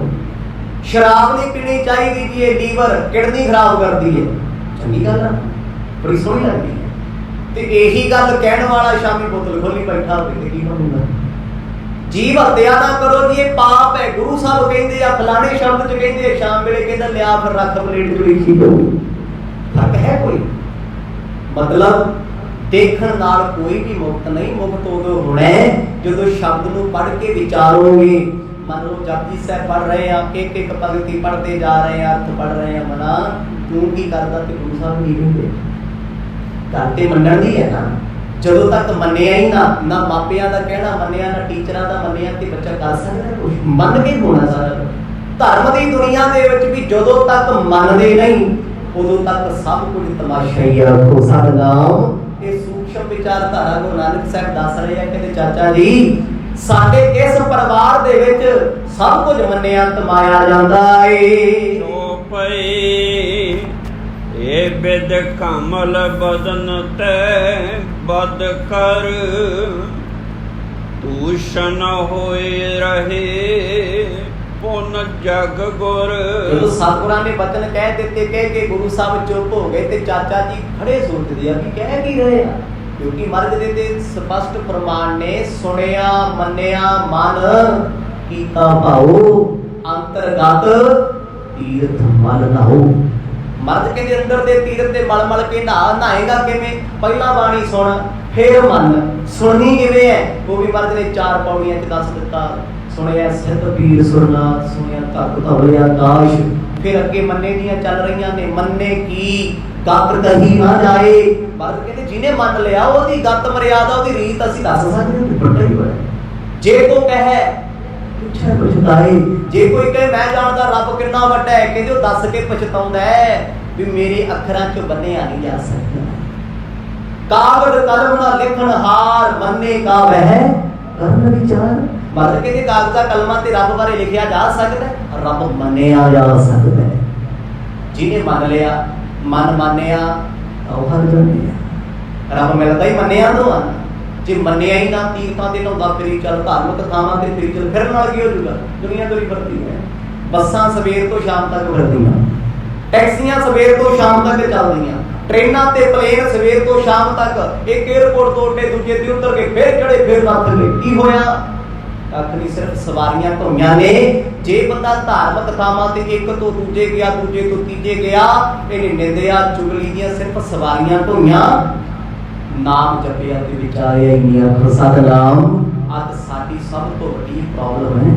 ਸ਼ਰਾਬ ਨਹੀਂ ਪੀਣੀ ਚਾਹੀਦੀ ਜੀ, ਇਹ ਲੀਵਰ ਕਿਡਨੀ ਖਰਾਬ ਕਰਦੀ ਹੈ। ਚੰਗੀ ਗੱਲ ਆ, ਬੜੀ ਸੋਹਣੀ ਲੱਗਦੀ ਹੈ। ਤੇ ਇਹੀ ਗੱਲ ਕਹਿਣ ਵਾਲਾ ਸ਼ਾਮੀ ਬੋਤਲ ਖੋਲੀ ਬੈਠਾ ਹੋਵੇ ਤੇ ਕੀ ਬਣੂਗਾ? ਜੀਵ ਹੱਤਿਆ ਨਾ ਕਰੋ ਜੀ, ਇਹ ਪਾਪ ਹੈ। ਗੁਰੂ ਸਾਹਿਬ ਕਹਿੰਦੇ ਆ, ਫਲਾਣੇ ਸ਼ਬਦ ਚ ਕਹਿੰਦੇ ਆ, ਸ਼ਾਮ ਵੇਲੇ ਕਹਿੰਦਾ ਲਿਆ ਫਿਰ ਰੱਖ ਪਲੇਟ ਜੁੜੀ ਸੀ। ਫਰਕ ਹੈ ਕੋਈ? ਮਤਲਬ ਦੇਖਣ ਨਾਲ ਕੋਈ ਵੀ ਮੁਕਤ ਨਹੀਂ। ਮੁਕਤ ਉਦੋਂ ਹੋਣਾ ਜਦੋਂ ਸ਼ਬਦ ਨੂੰ ਪੜ੍ਹ ਕੇ ਵਿਚਾਰੋਗੇ। ਮੰਨ ਲਓ ਜਪਜੀ ਸਾਹਿਬ ਪੜ੍ਹ ਰਹੇ ਆ, ਇੱਕ ਇੱਕ ਪੰਕਤੀ ਪੜ੍ਹਦੇ ਜਾ ਰਹੇ ਆ, ਅਰਥ ਪੜ੍ਹ ਰਹੇ ਆ, ਮਨਾ ਤੂੰ ਕੀ ਕਰਦਾ? ਤੇ ਗੁਰੂ ਸਾਹਿਬ ਨਹੀਂ ਕਹਿੰਦੇ ਘਰ ਤੇ ਮੰਨਣ ਦੀ ਹੈ ਨਾ। ਜਦੋਂ ਤੱਕ ਮੰਨਿਆ ਹੀ ਨਾ ਮਾਪਿਆਂ ਦਾ ਕਹਿਣਾ ਮੰਨਿਆ, ਨਾ ਟੀਚਰਾਂ ਦਾ ਮੰਨਿਆ, ਤੇ ਬੱਚਾ ਕਰ ਸਕਦਾ ਕੁਝ? ਮੰਨ ਕੇ ਹੋਣਾ ਸਾਰਾ। ਧਰਮ ਦੀ ਦੁਨੀਆ ਦੇ ਵਿੱਚ ਵੀ ਜਦੋਂ ਤੱਕ ਮੰਨਦੇ ਨਹੀਂ ਉਦੋਂ ਤੱਕ ਸਭ ਕੁਝ ਤਮਾਸ਼ਾ ਹੀ ਆ। ਸਤਨਾਮ। ਇਹ ਸੂਖਸ਼ਮ ਵਿਚਾਰਧਾਰਾ ਗੁਰੂ ਨਾਨਕ ਸਾਹਿਬ ਦੱਸ ਰਹੇ ਆ। ਕਹਿੰਦੇ ਚਾਚਾ ਜੀ ਸਾਡੇ ਇਸ ਪਰਿਵਾਰ ਦੇ ਵਿੱਚ ਸਭ ਕੁਝ ਮੰਨਿਆ ਤਮਾਇਆ ਜਾਂਦਾ ਏ। ਸੋ ਪਈ ਇਹ ਬਿਦ ਕਮਲ ਬਦਨ ਤੇ ਬਦ ਕਰ, ਦੂਸ਼ਣ ਹੋਏ ਰਹੇ ਪੁਨ ਜਗ ਗੁਰ। ਜਦੋਂ ਸਤਿਗੁਰਾਂ ਨੇ ਬਚਨ ਕਹਿ ਦਿੱਤੇ, ਕਹਿ ਕੇ ਗੁਰੂ ਸਾਹਿਬ ਚੁੱਪ ਹੋ ਗਏ ਤੇ ਚਾਚਾ ਜੀ ਖੜੇ ਸੋਚਦੇ ਆ ਕਿ ਕਹਿ ਕੀ ਰਹੇ ਆ। ਕਿਉਂਕਿ ਮਰਦ ਦੇ ਤੇ ਸਪਸ਼ਟ ਪ੍ਰਮਾਣ ਨੇ, ਸੁਣਿਆ ਮੰਨਿਆ ਮਨ ਕੀਤਾ ਭਾਉ, ਅੰਤਰਗਤ ਤੀਰਥ ਮਲ ਨਾਉ। ਮਰਦ ਕਹਿੰਦੇ ਅੰਦਰ ਦੇ ਤੀਰਥ ਤੇ ਮਲ ਮਲ ਕੇ ਨਹਾਏਗਾ ਕਿਵੇਂ? ਪਹਿਲਾਂ ਬਾਣੀ ਸੁਣ ਫਿਰ ਮੰਨ। ਸੁਣਨੀ ਕਿਵੇਂ ਹੈ? ਉਹ ਵੀ ਮਰਦ ਨੇ 4 ਪੌੜੀਆਂ 'ਚ ਦੱਸ ਦਿੱਤਾ। ਸੁਣਿਆ ਸਿੱਧ ਪੀਰ ਸੁਰਨਾਥ, ਸੁਣਿਆ ਤੱਕ ਧਵਲਿਆ ਆਕਾਸ਼। ਫਿਰ ਅੱਗੇ ਮੰਨੇ ਦੀਆਂ ਚੱਲ ਰਹੀਆਂ ਨੇ। ਮੰਨੇ ਕੀ ਗੱਤ ਕਹੀ ਨਾ ਜਾਏ। ਮਰਦ ਕਹਿੰਦੇ ਜਿਹਨੇ ਮੰਨ ਲਿਆ ਉਹਦੀ ਗੱਤ ਮਰਿਆਦਾ, ਉਹਦੀ ਰੀਤ ਅਸੀਂ ਦੱਸ ਸਕਦੇ ਹਾਂ। ਜੇ ਕੋ ਕਹੇ ਪੁੱਛੇ ਪਛਤਾਏ, ਜੇ ਕੋਈ ਕਹੇ ਮੈਂ ਜਾਣਦਾ ਰੱਬ ਕਿੰਨਾ ਵੱਡਾ ਹੈ, ਕਹਿੰਦੇ ਉਹ ਦੱਸ ਕੇ ਪਛਤਾਉਂਦਾ ਹੈ ਵੀ ਮੇਰੇ ਅੱਖਰਾਂ 'ਚੋਂ ਬੰਨਿਆ ਨਹੀਂ ਜਾ ਸਕਦਾ। ਕਾਗਜ਼ ਕਲਮ ਨਾ ਲਿਖਣ ਹਾਰ, ਮੰਨੇ ਕਾ ਵਹਿ ਕਰਨ ਵਿਚਾਰ। ਮਰਦ ਕਹਿੰਦੇ ਕਾਗਜ਼ਾਂ ਕਲਮਾਂ ਤੇ ਰੱਬ ਬਾਰੇ ਲਿਖਿਆ ਜਾ ਸਕਦਾ, ਰੱਬ ਮੰਨਿਆ ਜਾ ਸਕਦਾ। ਜਿਹਨੇ ਮੰਨ ਲਿਆ, ਮਨ ਮੰਨਿਆ ਉਹ ਹਰ ਜਾਂਦੇ। ਰੱਬ ਮਿਲਦਾ ਹੀ ਮੰਨਿਆ ਤੋਂ ਆ। ਜੇ ਮੰਨਿਆ ਹੀ ਨਾ, ਤੀਰਥਾਂ ਤੇ ਨਹਾਉਂਦਾ ਫਿਰੀ ਚੱਲ, ਧਾਰਮਿਕ ਥਾਵਾਂ ਤੇ ਫਿਰੀ ਚੱਲ, ਫਿਰ ਨਾਲ ਕੀ ਹੋ ਜੂਗਾ? ਦੁਨੀਆ ਤੋਂ ਹੀ ਫਿਰਦੀ ਹੈ। ਬੱਸਾਂ ਸਵੇਰ ਤੋਂ ਸ਼ਾਮ ਤੱਕ ਫਿਰਦੀਆਂ, ਟੈਕਸੀਆਂ ਸਵੇਰ ਤੋਂ ਸ਼ਾਮ ਤੱਕ ਚੱਲਦੀਆਂ, ਟ੍ਰੇਨਾਂ ਤੇ ਪਲੇਨ ਸਵੇਰ ਤੋਂ ਸ਼ਾਮ ਤੱਕ, ਇੱਕ 에ਅਰਪੋਰਟ ਤੋਂ ਉੱਡੇ ਦੂਜੇ ਤੇ ਉਤਰ ਕੇ ਫਿਰ ਚੜੇ ਫਿਰ ਲੱਥ ਗਏ। ਕੀ ਹੋਇਆ? ਕੱਖ ਨਹੀਂ, ਸਿਰਫ ਸਵਾਰੀਆਂ ਢੋਈਆਂ ਨੇ। ਜੇ ਬੰਦਾ ਧਾਰਮਿਕ ਥਾਵਾਂ ਤੇ ਇੱਕ ਤੋਂ ਦੂਜੇ ਗਿਆ, ਦੂਜੇ ਤੋਂ ਤੀਜੇ ਗਿਆ, ਇਹਨੇ ਨਿੰਦਿਆ ਚੁਗਲੀ ਦੀਆਂ ਸਿਰਫ ਸਵਾਰੀਆਂ ਢੋਈਆਂ, ਨਾਮ ਜਪਿਆ ਤੇ ਵਿਚਾਰਿਆ ਇੰਨੀਆਂ ਸਤਿਨਾਮ। ਅੱਜ ਸਾਡੀ ਸਭ ਤੋਂ ਵੱਡੀ ਪ੍ਰੋਬਲਮ ਹੈ,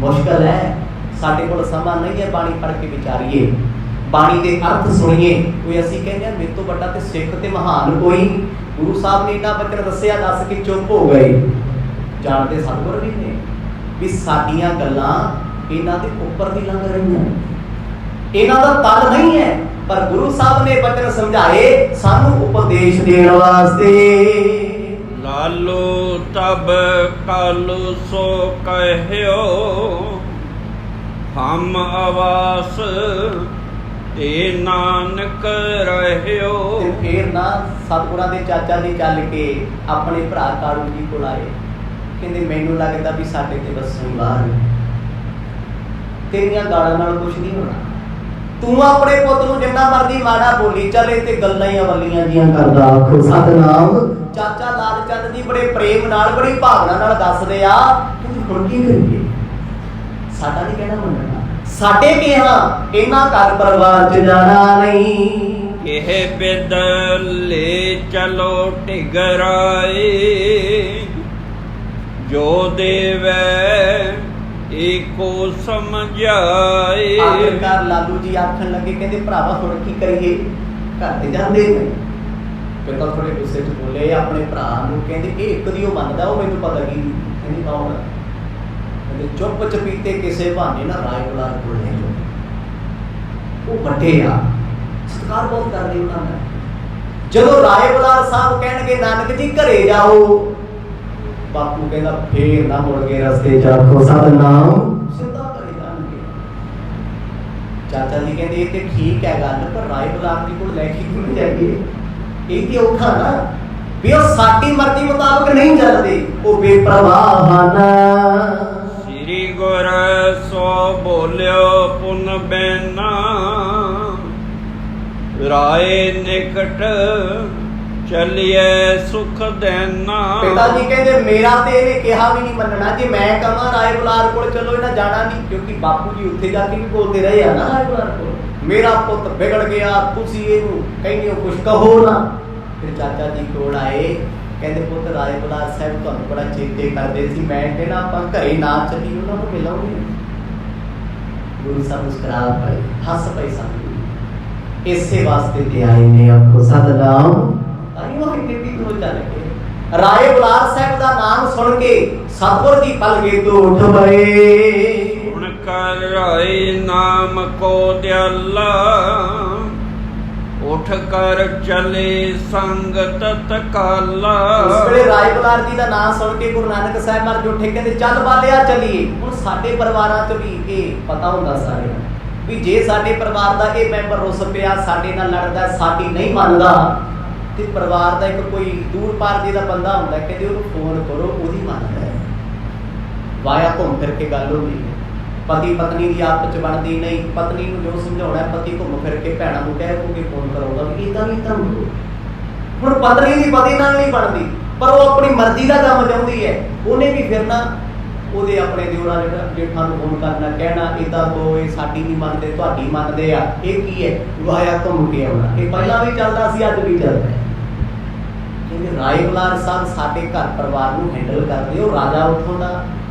ਮੁਸ਼ਕਲ ਹੈ, ਸਾਡੇ ਕੋਲ ਸਮਾਂ ਨਹੀਂ ਹੈ ਬਾਣੀ ਪੜ੍ਹ ਕੇ ਵਿਚਾਰੀਏ, ਬਾਣੀ ਦੇ ਅਰਥ ਸੁਣੀਏ। ਕੋਈ ਅਸੀਂ ਕਹਿੰਦੇ ਹਾਂ ਮੇਰੇ ਤੋਂ ਵੱਡਾ ਤੇ ਸਿੱਖ ਤੇ ਮਹਾਨ ਕੋਈ, ਗੁਰੂ ਸਾਹਿਬ ਨੇ ਇੰਨਾ ਬਚਨ ਦੱਸਿਆ, ਦੱਸ ਕੇ ਚੁੱਪ ਹੋ ਗਏ। ਜਾਣਦੇ ਸਤਿਗੁਰ ਵੀ ਨੇ ਵੀ ਸਾਡੀਆਂ ਗੱਲਾਂ ਇਹਨਾਂ ਦੇ ਉੱਪਰ ਦੀ ਲੰਘ ਰਹੀਆਂ, ਇਹਨਾਂ ਦਾ ਤਲ ਨਹੀਂ ਹੈ, ਪਰ ਗੁਰੂ ਸਾਹਿਬ ਨੇ ਬਚਨ ਸਮਝਾਏ ਸਾਨੂੰ ਉਪਦੇਸ਼ ਦੇਣ ਵਾਸਤੇ। ਲਾਲੋ ਤਬ ਕਾਲੂ ਸੋ ਕਹਿਓ, ਹਮ ਆਵਾਸ ਤੇ ਨਾਨਕ ਰਹਿਓ। ਤੇ ਫੇਰ ਨਾ ਸਤਿਗੁਰਾਂ ਦੇ ਚਾਚਾ ਜੀ ਚੱਲ ਕੇ ਆਪਣੇ ਭਰਾ ਕਾਲੂ ਜੀ ਕੋਲ ਆਏ, ਕਹਿੰਦੇ ਮੈਨੂੰ ਲੱਗਦਾ ਵੀ ਸਾਡੇ ਤੇ ਵਸੋਂ ਬਾਹਰ, ਤੇਰੀਆਂ ਗਾਲਾਂ ਨਾਲ ਕੁਝ ਨਹੀਂ ਹੋਣਾ, ਤੂੰ ਆਪਣੇ ਪੁੱਤ ਨੂੰ ਜਿੰਨਾ ਮਰਜ਼ੀ ਮਾੜਾ ਬੋਲੀ ਚੱਲੇ ਤੇ ਗੱਲਾਂ ਹੀ ਅਵਲੀਆਂ ਜੀਆਂ ਕਰਦਾ। ਆਖੋ ਸਤਿਨਾਮ। ਚਾਚਾ ਲਾਲ ਚੰਦ ਜੀ ਬੜੇ ਪ੍ਰੇਮ ਨਾਲ, ਬੜੀ ਭਾਵਨਾ ਨਾਲ ਦੱਸਦੇ ਆ ਕਿ ਹੁਣ ਕੀ ਕਰੀਏ, ਸਾਡਾ ਨਹੀਂ ਕਹਿਣਾ ਮੰਨਣਾ, ਸਾਡੇ ਕਿਹਾ ਇਹਨਾਂ ਘਰ ਪਰਿਵਾਰ ਚ ਜਾਣਾ ਨਹੀਂ। ਇਹ ਬਿਦ ਲੈ ਚਲੋ ਢਿਗਰਾਏ, ਜੋ ਦੇਵੈ ਏਕੋ ਸਮਝਾਏ। ਆਖਿਰਕਾਰ ਲਾਲੂ ਜੀ ਆਖਣ ਲੱਗੇ, ਕਹਿੰਦੇ ਭਰਾਵਾ ਹੁਣ ਕੀ ਕਰੀਏ, ਘਰ ਤੇ ਜਾਂਦੇ ਨੇ। ਪਿਤਾ ਥੋੜੇ ਗੁੱਸੇ 'ਚ ਬੋਲੇ ਆਪਣੇ ਭਰਾ ਨੂੰ, ਕਹਿੰਦੇ ਇਹ ਇੱਕ ਦੀ ਉਹ ਮੰਨਦਾ, ਉਹ ਮੈਨੂੰ ਪਤਾ ਕੀ ਕਹਿੰਦੀ ਕੌਣ, ਕਹਿੰਦੇ ਚੁੱਪ ਚਪੀਤੇ ਕਿਸੇ ਬਹਾਨੇ ਨਾਲ ਰਾਏ ਬੁਲਾਰ ਕੋਲ ਲੈ ਜਾਓ, ਉਹ ਵੱਡੇ ਆ, ਸਤਿਕਾਰ ਬਹੁਤ ਕਰਦੇ ਉਹਨਾਂ ਦਾ। ਜਦੋਂ ਰਾਏ ਬੁਲਾਰ ਸਾਹਿਬ ਕਹਿਣਗੇ ਨਾਨਕ ਜੀ ਘਰੇ ਜਾਓ, ਬਾਪੂ ਕਹਿੰਦਾ ਫੇਰ ਨਾ ਮੁੜ ਕੇ ਰਸਤੇ 'ਚ ਆਖੋ ਸਤਿਨਾਮ, ਸਿੱਧਾ ਘਰੇ ਜਾਣਗੇ। ਚਾਚਾ ਜੀ ਕਹਿੰਦੇ ਇਹ ਤੇ ਠੀਕ ਹੈ ਗੱਲ, ਪਰ ਰਾਏ ਬੁਲਾਰ ਜੀ ਕੋਲ ਲੈ ਕੇ ਕਿਉਂ ਜਾਈਏ, ਇਹ ਤੇ ਔਖਾ ਨਾ ਵੀ ਉਹ ਸਾਡੀ ਮਰਜ਼ੀ ਮੁਤਾਬਕ ਨਹੀਂ ਚੱਲਦੇ, ਉਹ ਬੇਪਰਵਾਹ ਹਨ। ਸ੍ਰੀ ਗੁਰ ਸੋ ਬੋਲਿਓ ਪੁਨ ਬੈਨਾ, ਰਾਏ ਨਿਕਟ ਚਲਿਏ ਸੁਖ ਦੇਨਾ। ਪਿਤਾ ਜੀ ਕਹਿੰਦੇ ਮੇਰਾ ਤੇ ਇਹਨੇ ਕਿਹਾ ਵੀ ਨਹੀਂ ਮੰਨਣਾ, ਜੇ ਮੈਂ ਕਹਾਂ ਰਾਏ ਬੁਲਾਰ ਕੋਲ ਚਲੋ ਇਹਨਾਂ ਜਾਣਾ ਨਹੀਂ, ਕਿਉਂਕਿ ਬਾਪੂ ਜੀ ਉੱਥੇ ਜਾ ਕੇ ਵੀ ਬੋਲਦੇ ਰਹੇ ਆ ਨਾ ਰਾਏ ਬੁਲਾਰ ਕੋਲ, ਮੇਰਾ ਪੁੱਤ ਵਿਗੜ ਗਿਆ, ਤੁਸੀਂ ਇਹਨੂੰ ਕਹਿੰਦੇ ਹੋ ਕੁਛ ਕਹੋ ਨਾ। ਫਿਰ ਚਾਚਾ ਜੀ ਕੋਲ ਆਏ, ਕਹਿੰਦੇ ਪੁੱਤ ਰਾਏ ਬੁਲਾਰ ਸਾਹਿਬ ਤੁਹਾਨੂੰ ਬੜਾ ਚੇਤੇ ਕਰਦੇ ਸੀ, ਮੈਂ ਕਹਿੰਦਾ ਆਪਾਂ ਘਰੇ ਨਾ ਚੱਲੀ ਉਹਨਾਂ ਨੂੰ ਮਿਲਾਂਗੇ। ਗੁਰੂ ਸਾਹਿਬ ਮੁਸਕਰਾ ਪਏ, ਹੱਸ ਪਏ ਸਾਨੂੰ, ਇਸੇ ਵਾਸਤੇ ਤੇ ਆਏ ਨੇ ਆਖੋ ਸਤਿਨਾਮ। ਰਾਏ ਬੁਲਾਰ ਸਾਹਿਬ ਦਾ ਨਾਮ ਸੁਣ ਕੇ ਸਤਿਗੁਰ ਜੀ ਪਲਗੇ ਤੋਂ ਉੱਠ ਪਏ। ਹੁਣ ਕਰ ਰਾਏ ਨਾਮ ਕੋ ਦਿਆਲਾ, ਉਠ ਕਰ ਚਲੇ ਸੰਗਤ ਤਕਾਲਾ। ਉਸ ਵੇਲੇ ਰਾਏ ਬੁਲਾਰ ਜੀ ਦਾ ਨਾਮ ਸੁਣ ਕੇ ਗੁਰੂ ਨਾਨਕ ਸਾਹਿਬ ਮਹਾਰਾਜ ਉੱਠੇ, ਕਹਿੰਦੇ ਚੱਲ ਬਾਲਿਆ ਚੱਲੀਏ। ਹੁਣ ਸਾਡੇ ਪਰਿਵਾਰਾਂ 'ਚ ਵੀ ਇਹ ਪਤਾ ਹੁੰਦਾ ਸਾਰਿਆਂ ਨੂੰ ਵੀ ਜੇ ਸਾਡੇ ਪਰਿਵਾਰ ਦਾ ਇਹ ਮੈਂਬਰ ਰੁੱਸ ਪਿਆ, ਸਾਡੇ ਨਾਲ ਲੜਦਾ, ਸਾਡੀ ਨਹੀਂ ਮੰਨਦਾ, ਤੇ ਪਰਿਵਾਰ ਦਾ ਇੱਕ ਕੋਈ ਦੂਰ ਪਾਰ ਦੇ ਦਾ ਬੰਦਾ ਹੁੰਦਾ, ਕਹਿੰਦੇ ਉਹਨੂੰ ਫੋਨ ਕਰੋ, ਉਹਦੀ ਮੰਨਦਾ ਹੈ। ਵਾਇਆ ਘੁੰਮ ਫਿਰ ਕੇ ਗੱਲ ਹੁੰਦੀ ਹੈ, ਪਤੀ ਪਤਨੀ ਦੀ ਆਪਸ 'ਚ ਬਣਦੀ ਨਹੀਂ, ਪਤਨੀ ਨੂੰ ਜੋ ਸਮਝਾਉਣਾ ਪਤੀ ਘੁੰਮ ਫਿਰ ਕੇ ਭੈਣਾਂ ਨੂੰ ਕਹਿ ਕੇ ਫੋਨ ਕਰਾਉਂਦਾ ਵੀ ਇਦਾਂ ਨਹੀਂ ਤਾਂ ਹੁਣ ਪਤਨੀ ਦੀ ਪਤੀ ਨਾਲ ਨਹੀਂ ਬਣਦੀ, ਪਰ ਉਹ ਆਪਣੀ ਮਰਜ਼ੀ ਦਾ ਕੰਮ ਚਾਹੁੰਦੀ ਹੈ, ਉਹਨੇ ਵੀ ਫਿਰ ਨਾ ਉਹਦੇ ਆਪਣੇ ਦਿਓਰਾਂ ਜੇਠਾਂ ਨੂੰ ਫੋਨ ਕਰਨਾ, ਕਹਿਣਾ ਇਦਾਂ ਤੋਂ ਇਹ ਸਾਡੀ ਨਹੀਂ ਮੰਨਦੇ, ਤੁਹਾਡੀ ਮੰਨਦੇ ਆ। ਇਹ ਕੀ ਹੈ? ਵਾਇਆ ਘੁੰਮ ਕੇ ਆਉਣਾ। ਇਹ ਪਹਿਲਾਂ ਵੀ ਚੱਲਦਾ ਸੀ, ਅੱਜ ਵੀ ਚੱਲਦਾ ਹੈ। ਕਹਿੰਦੇ ਰਾਏ ਬੁਲਾਰ ਸਾਹਿਬ ਸਾਡੇ ਘਰ ਪਰਿਵਾਰ ਨੂੰ ਹੈਂਡਲ ਕਰਦੇ, ਉਹ ਰਾਜਾ ਉੱਥੋਂ ਦਾ,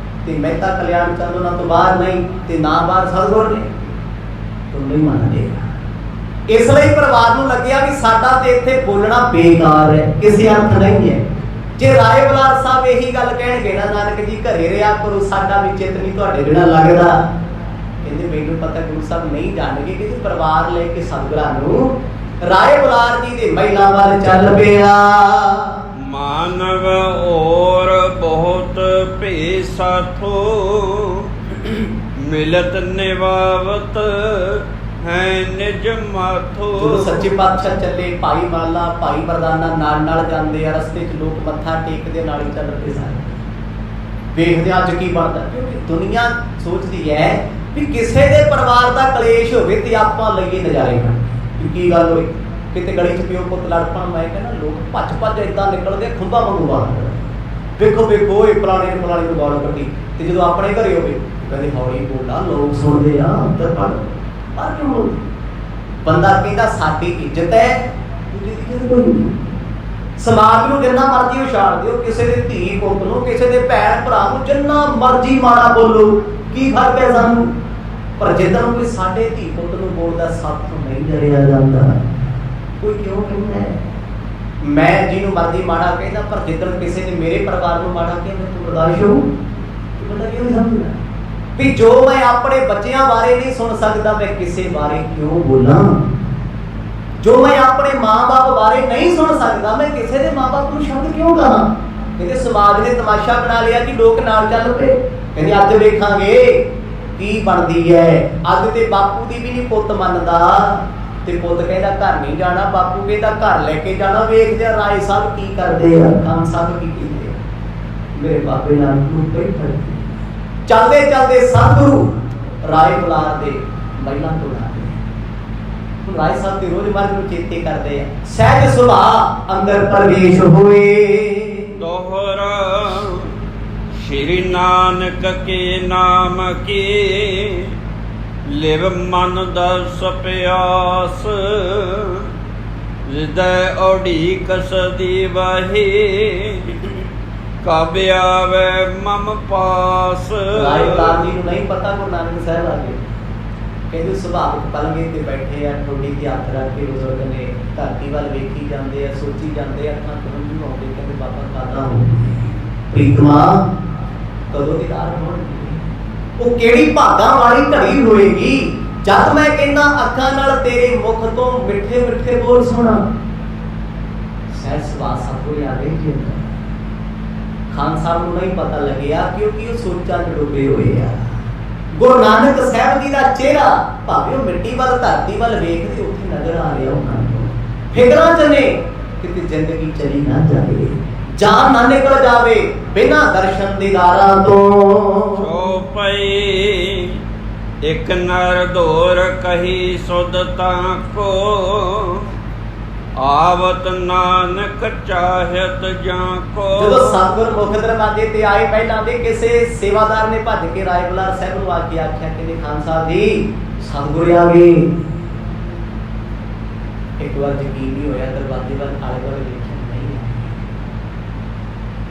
ਤੇ ਮਹਿਤਾ ਕਲਿਆਣ ਚੰਦ ਉਹਨਾਂ ਤੋਂ ਬਾਹਰ ਨਹੀਂ, ਤੇ ਨਾ ਬਾਹਰ ਸਤਿਗੁਰ ਨੇ, ਤੂੰ ਨਹੀਂ ਮੰਨਦੇ। ਇਸ ਲਈ ਪਰਿਵਾਰ ਨੂੰ ਲੱਗਿਆ ਵੀ ਸਾਡਾ ਤੇ ਇੱਥੇ ਬੋਲਣਾ ਬੇਕਾਰ ਹੈ, ਕਿਸੇ ਅਰਥ ਨਹੀਂ ਹੈ। ਜੇ ਰਾਏ ਬੁਲਾਰ ਸਾਹਿਬ ਇਹੀ ਗੱਲ ਕਹਿਣਗੇ ਨਾ ਨਾਨਕ ਜੀ ਘਰੇ ਰਿਹਾ ਕਰੋ, ਸਾਡਾ ਵੀ ਚਿੱਤ ਨਹੀਂ ਤੁਹਾਡੇ ਬਿਨਾਂ ਲੱਗਦਾ। ਕਹਿੰਦੇ ਮੈਨੂੰ ਪਤਾ ਗੁਰੂ ਸਾਹਿਬ ਨਹੀਂ ਜਾਣਗੇ, ਕਿ ਪਰਿਵਾਰ ਲੈ ਕੇ ਸਤਿਗੁਰਾਂ ਨੂੰ ਰਾਏ ਬੁਲਾਰ ਜੀ ਦੇ ਮਹਿਲਾਂ ਵੱਲ ਚੱਲ ਪਿਆ। ਮਾਨਵ ਔਰ ਬਹੁਤ ਭੇ ਸਾਥੋ, ਮਿਲਤ ਨਿਵਾਵਤ ਹੈ ਨਿਜ ਮਾਥੋ। ਜਦੋਂ ਸੱਚੇ ਪਾਤਸ਼ਾਹ ਚੱਲੇ, ਭਾਈ ਮਾਲਾ ਭਾਈ ਮਰਦਾਨਾ ਨਾਲ ਨਾਲ ਜਾਂਦੇ ਆ, ਰਸਤੇ 'ਚ ਲੋਕ ਮੱਥਾ ਟੇਕਦੇ ਨਾਲ ਹੀ ਚੱਲਦੇ ਸਾਰੇ, ਵੇਖਦੇ ਅੱਜ ਕੀ ਬਣਦਾ। ਕਿਉਂਕਿ ਦੁਨੀਆ ਸੋਚਦੀ ਹੈ ਵੀ ਕਿਸੇ ਦੇ ਪਰਿਵਾਰ ਦਾ ਕਲੇਸ਼ ਹੋਵੇ ਤੇ ਆਪਾਂ ਲਈਏ ਨਜ਼ਾਰੇ ਨਾਲ। ਕੀ ਗੱਲ ਹੋਈ, ਕਿਤੇ ਗਲੀ ਚ ਪਿਓ ਪੁੱਤ ਲੜ ਪਣ, ਮੈਂ ਕਹਿੰਦਾ ਲੋਕ ਭੱਜ ਭੱਜ ਏਦਾਂ ਨਿਕਲਦੇ ਆ ਖੁੰਭਾ ਵਾਂਗੂ ਬਾਹਰ। ਵੇਖੋ ਵੇਖੋ ਇਹ ਫਲਾਣੇ ਨੂੰ ਗਾਲ ਕੱਢੀ, ਤੇ ਜਦੋਂ ਆਪਣੇ ਘਰੇ ਹੋਵੇ ਕਹਿੰਦੇ ਹੌਲੀ ਬੋਲਾ, ਲੋਕ ਸੁਣਦੇ ਆ ਅੰਦਰ ਪੜ ਪਰ ਕਿਉਂ ਬੋਲਦੇ। ਬੰਦਾ ਕਹਿੰਦਾ ਸਾਡੀ ਇੱਜ਼ਤ ਹੈ, ਸਮਾਜ ਨੂੰ ਜਿੰਨਾ ਮਰਜ਼ੀ ਉਛਾਲ ਦਿਓ, ਕਿਸੇ ਦੇ ਧੀ ਪੁੱਤ ਨੂੰ, ਕਿਸੇ ਦੇ ਭੈਣ ਭਰਾ ਨੂੰ ਜਿੰਨਾ ਮਰਜ਼ੀ ਮਾੜਾ ਬੋਲੋ, ਕੀ ਫਰਕ ਹੈ ਸਾਨੂੰ। ਪਰ ਜਦੋਂ ਕੋਈ ਸਾਡੇ ਧੀ ਪੁੱਤ ਨੂੰ ਬੋਲਦਾ ਸਾਥੋਂ ਨਹੀਂ ਡਰਿਆ ਜਾਂਦਾ। ਕੋਈ ਕਿਉਂ ਕਹਿੰਦਾ ਮੈਂ ਜਿਹਨੂੰ ਮਰਜ਼ੀ ਮਾੜਾ ਕਹਿੰਦਾ, ਪਰ ਜਿੱਦਣ ਕਿਸੇ ਨੇ ਮੇਰੇ ਪਰਿਵਾਰ ਨੂੰ ਮਾੜਾ ਕਿਹਾ ਮੈਨੂੰ ਬਰਦਾਸ਼ਤ ਹੋਊ। ਬੰਦਾ ਕਿਉਂ ਨਹੀਂ ਸਮਝਦਾ ਵੀ ਜੋ ਮੈਂ ਆਪਣੇ ਬੱਚਿਆਂ ਬਾਰੇ ਨਹੀਂ ਸੁਣ ਸਕਦਾ, ਮੈਂ ਕਿਸੇ ਬਾਰੇ ਕਿਉਂ ਬੋਲਾਂ। ਜੋ ਮੈਂ ਆਪਣੇ ਮਾਂ-ਬਾਪ ਬਾਰੇ ਨਹੀਂ ਸੁਣ ਸਕਦਾ, ਮੈਂ ਕਿਸੇ ਦੇ ਮਾਂ-ਬਾਪ ਨੂੰ ਸ਼ਬਦ ਕਿਉਂ ਕਹਾਂ। ਕਹਿੰਦੇ ਸਮਾਜ ਨੇ ਤਮਾਸ਼ਾ ਬਣਾ ਲਿਆ ਕਿ ਲੋਕ ਨਾਲ ਚੱਲ ਪਏ। ਕਹਿੰਦੇ ਅੱਜ ਵੇਖਾਂਗੇ ਕੀ ਬਣਦੀ ਹੈ। ਅੱਜ ਤੇ ਬਾਪੂ ਦੀ ਵੀ ਨਹੀਂ ਪੁੱਤ ਮੰਨਦਾ, ਤੇ ਪੁੱਤ ਕਹਿੰਦਾ ਘਰ ਨਹੀਂ ਜਾਣਾ, ਬਾਪੂ ਕਹਿੰਦਾ ਘਰ ਲੈ ਕੇ ਜਾਣਾ। ਵੇਖਦੇ ਆ ਰਾਏ ਸਾਹਿਬ ਕੀ ਕਰਦੇ ਆ, ਖਾਨ ਸਾਹਿਬ ਕੀ ਕਹਿੰਦੇ ਆ। ਮੇਰੇ ਬਾਬੇ ਨਾਲ ਨੂੰ ਕਈ ਫਰਕ ਚੱਲਦੇ ਚੱਲਦੇ ਸਤਿਗੁਰੂ ਰਾਏ ਬੁਲਾਰ ਦੇ ਮਹਿਲਾਂ ਤੋਂ ਲਾਦੇ। ਹੁਣ ਰਾਏ ਸਾਹਿਬ ਦੇ ਰੋਜ਼ ਮਰਦ ਨੂੰ ਚੇਤੇ ਕਰਦੇ ਆ। ਸਹਿਜ ਸੁਭਾਅ ਅੰਦਰ ਪ੍ਰਵੇਸ਼ ਹੋਏ। ਦੋਹਰਾ ਸ਼੍ਰੀ ਨਾਨਕ ਕੇ ਨਾਮ ਕੀ ਲਿਵ ਮਨ ਦਸ ਪਿਆਸ। ਹਿਰਦੈ ਔਢੀਕ ਸਦੀ ਵਾਹੀ ਕਬ ਆਵੇ ਮਮ ਪਾਸ। ਰਾਏ ਬੁਲਾਰ ਜੀ ਨੂੰ ਨਹੀਂ ਪਤਾ ਗੁਰੂ ਨਾਨਕ ਸਾਹਿਬ ਆ ਗਏ। ਕਹਿੰਦੇ ਸੁਭਾਵਿਕ ਪਲੰਗੇ ਤੇ ਬੈਠੇ ਆ, ਠੋਡੀ ਤੇ ਹੱਥ ਰੱਖ ਕੇ ਬਜ਼ੁਰਗ ਨੇ ਧਰਤੀ ਵੱਲ ਵੇਖੀ ਜਾਂਦੇ ਆ, ਸੋਚੀ ਜਾਂਦੇ ਆ, ਅੱਖਾਂ ਤੋਂ ਹੰਝੂ ਆਉਂਦੇ। ਕਹਿੰਦੇ ਬਾਬਾ ਕਾਦਾ ਹੋ ਪ੍ਰੀਤਮਾ ਕਦੋਂ ਦੀ ਰਾਤ ਹੋਣਗੀ, ਉਹ ਕਿਹੜੀ ਭਾਗਾਂ ਵਾਲੀ ਘੜੀ ਹੋਏਗੀ ਜਦ ਮੈਂ ਕਹਿੰਦਾ ਅੱਖਾਂ ਨਾਲ ਤੇਰੇ ਮੁਖ ਤੋਂ ਮਿੱਠੇ ਮਿੱਠੇ ਬੋਲ ਸੁਣਾ। ਸਹਿਜ ਸੁਭਾਅ ਸਭ ਕੋਈ ਆ ਗਈ ਜੀ। ਖਾਨ ਸਾਹਿਬ ਨੂੰ ਨਹੀਂ ਪਤਾ ਲੱਗਿਆ ਕਿਉਂਕਿ ਉਹ ਸੋਚਾਂ ਚ ਡੁੱਬੇ ਹੋਏ ਆ। ਗੁਰੂ ਨਾਨਕ ਸਾਹਿਬ ਜੀ ਦਾ ਚਿਹਰਾ ਭਾਵੇਂ ਉਹ ਮਿੱਟੀ ਵੱਲ ਧਰਤੀ ਵੱਲ ਵੇਖਦੇ, ਉੱਥੇ ਨਜ਼ਰ ਆ ਰਿਹਾ ਉਹਨਾਂ ਨੂੰ। ਫਿਕਰਾਂ ਚ ਨੇ ਕਿਤੇ ਜ਼ਿੰਦਗੀ ਚਲੀ ਨਾ ਜਾਵੇ, ਜਾਨ ਨਾ ਨਿਕਲ ਜਾਵੇ ਬਿਨਾਂ ਦਰਸ਼ਨ ਦੀਦਾਰਾਂ ਤੋਂ। ਚੌਪਈ ਇੱਕ ਨਰ ਧੋਰ ਕਹੀ ਸੁਧ ਤਾਂ ਕੋ ਆਵਤ ਨਾਨਕ ਚਾਹਤ ਜਾਂ ਕੋ। ਜਦੋਂ ਸਤਿਗੁਰ ਮੁਖ ਦਰਵਾਜ਼ੇ ਤੇ ਆਏ, ਪਹਿਲਾਂ ਦੇ ਕਿਸੇ ਸੇਵਾਦਾਰ ਨੇ ਭੱਜ ਕੇ ਰਾਏ ਬੁਲਾਰ ਸਾਹਿਬ ਨੂੰ ਆ ਕੇ ਆਖਿਆ ਕਿ ਖਾਨ ਸਾਹਿਬ ਜੀ ਸਤਿਗੁਰ ਆ ਗਏ। ਇੱਕ ਵਾਰ ਯਕੀਨ ਨਹੀਂ ਹੋਇਆ, ਦਰਵਾਜ਼ੇ ਵੱਲ ਆਲੇ ਦੁਆਲੇ ਵੇਖਿਆ, ਨਹੀਂ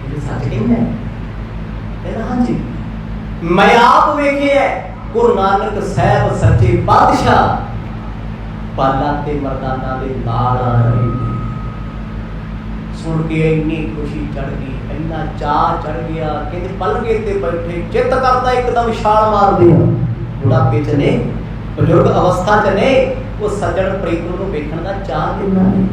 ਇਹ ਸੱਚ ਕਹਿੰਦਾ ਹੈ। ਕਹਿੰਦਾ ਹਾਂਜੀ ਮੈਂ ਆਪ ਵੇਖਿਆ ਗੁਰੂ ਨਾਨਕ ਸਾਹਿਬ ਸੱਚੇ ਪਾਤਸ਼ਾਹ ਪਾਲਾਂ ਤੇ ਮਰਦਾਨਾ ਦੇ ਨਾਲ ਆ ਰਹੇ ਨੇ। ਸੁਣ ਕੇ ਇੰਨੀ ਖੁਸ਼ੀ ਚੜ ਗਈ, ਇੰਨਾ ਚਾਅ ਚੜ ਗਿਆ। ਕਹਿੰਦੇ ਪਲੰਗੇ ਤੇ ਬੈਠੇ ਚਿੱਤ ਕਰਦਾ ਇੱਕਦਮ ਛਾਲ ਮਾਰਦੇ ਆ। ਬੁਢਾਪੇ ਚ ਨੇ, ਬਜ਼ੁਰਗ ਅਵਸਥਾ ਚ ਨੇ, ਉਹ ਸੱਜਣ ਪ੍ਰੀਤਮ ਨੂੰ ਵੇਖਣ ਦਾ ਚਾਅ ਕਿੰਨਾ ਹੈ।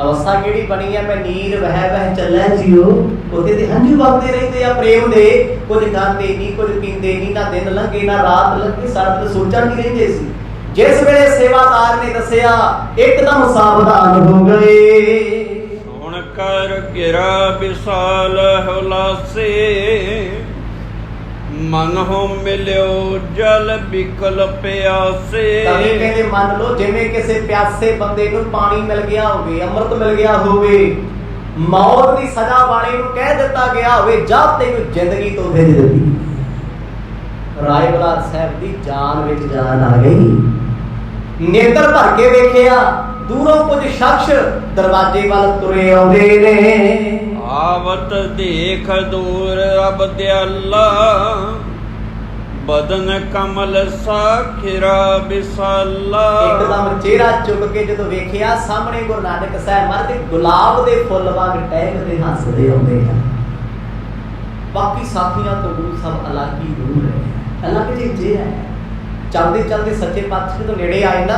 ਅਵਸਥਾ ਕਿਹੜੀ ਬਣੀ ਹੈ, ਮੈਂ ਨੀਰ ਵਹਿ ਚੱਲਿਆ ਜੀਓ। ਉਹਦੇ ਤੇ ਹੰਝੂ ਵਗਦੇ ਰਹਿੰਦੇ ਆ ਪ੍ਰੇਮ ਦੇ। ਕੁਝ ਖਾਂਦੇ ਨਹੀਂ, ਕੁਝ ਪੀਂਦੇ ਨਹੀਂ, ਨਾ ਦਿਨ ਲੰਘੇ ਨਾ ਰਾਤ ਲੰਘੇ, ਸਾਰਾ ਦਿਨ ਸੋਚਾਂ ਨਹੀਂ ਰਹਿੰਦੇ ਸੀ। ਜਿਸ ਵੇਲੇ ਸੇਵਾਦਾਰ ਨੇ ਦੱਸਿਆ ਇੱਕਦਮ ਸਾਵਧਾਨ ਹੋ ਗਏ। ਹੁਣ ਕਰ ਗਿਰਾ ਵਿਸਾਲ ਹੁਲਾਸੇ ਮਨ ਹੋ ਮਿਲਿਓ ਜਲ ਬਿਕਲ ਪਿਆਸੇ। ਕਵੀ ਕਹਿੰਦੇ ਮੰਨ ਲਓ ਜਿਵੇਂ ਕਿਸੇ ਪਿਆਸੇ ਬੰਦੇ ਨੂੰ ਪਾਣੀ ਮਿਲ ਗਿਆ ਹੋਵੇ, ਅੰਮ੍ਰਿਤ ਮਿਲ ਗਿਆ ਹੋਵੇ, ਮੌਤ ਦੀ ਸਜ਼ਾ ਵਾਲੇ ਨੂੰ ਕਹਿ ਦਿੱਤਾ ਗਿਆ ਹੋਵੇ ਜਾ ਤੈਨੂੰ ਜ਼ਿੰਦਗੀ ਤੋਂ ਭੇਜ ਦਿੱਤੀ। ਰਾਏ ਬੁਲਾਰ ਸਾਹਿਬ ਦੀ ਜਾਨ ਵਿੱਚ ਜਾਨ ਆ ਗਈ। ਨੇਤਰ ਭਰ ਕੇ ਵੇਖਿਆ, ਦੂਰੋਂ ਕੁਝ ਸ਼ਖਸ ਦਰਵਾਜ਼ੇ ਵੱਲ ਤੁਰੇ ਆਉਂਦੇ ਨੇ। ਆਵਤ ਦੇਖ ਦੂਰ ਅਬ ਦਿਆਲਾ ਬਦਨ ਕਮਲ ਸਾਖਿਰਾ ਵਿਸਾਲਾ। ਇੱਕਦਮ ਚਿਹਰਾ ਚੁੱਕ ਕੇ ਜਦੋਂ ਵੇਖਿਆ ਸਾਹਮਣੇ ਗੁਰੂ ਨਾਨਕ ਸਾਹਿਬ ਮਹਾਰਾਜ ਗੁਲਾਬ ਦੇ ਫੁੱਲ ਵਾਂਗ ਟਹਿਕਦੇ ਹੱਸਦੇ ਆਉਂਦੇ ਆ। ਬਾਕੀ ਸਾਥੀਆਂ ਤੋਂ ਗੁਰੂ ਸਾਹਿਬ ਅਲੱਗ ਹੀ ਦੂਰ ਹੈ, ਅਲੱਗ ਜਿਹੇ ਹੈ। ਚਲਦੇ ਚਲਦੇ ਸੱਚੇ ਪਾਤਸ਼ਾਹ ਤੋਂ ਨੇੜੇ ਆਏ ਨਾ,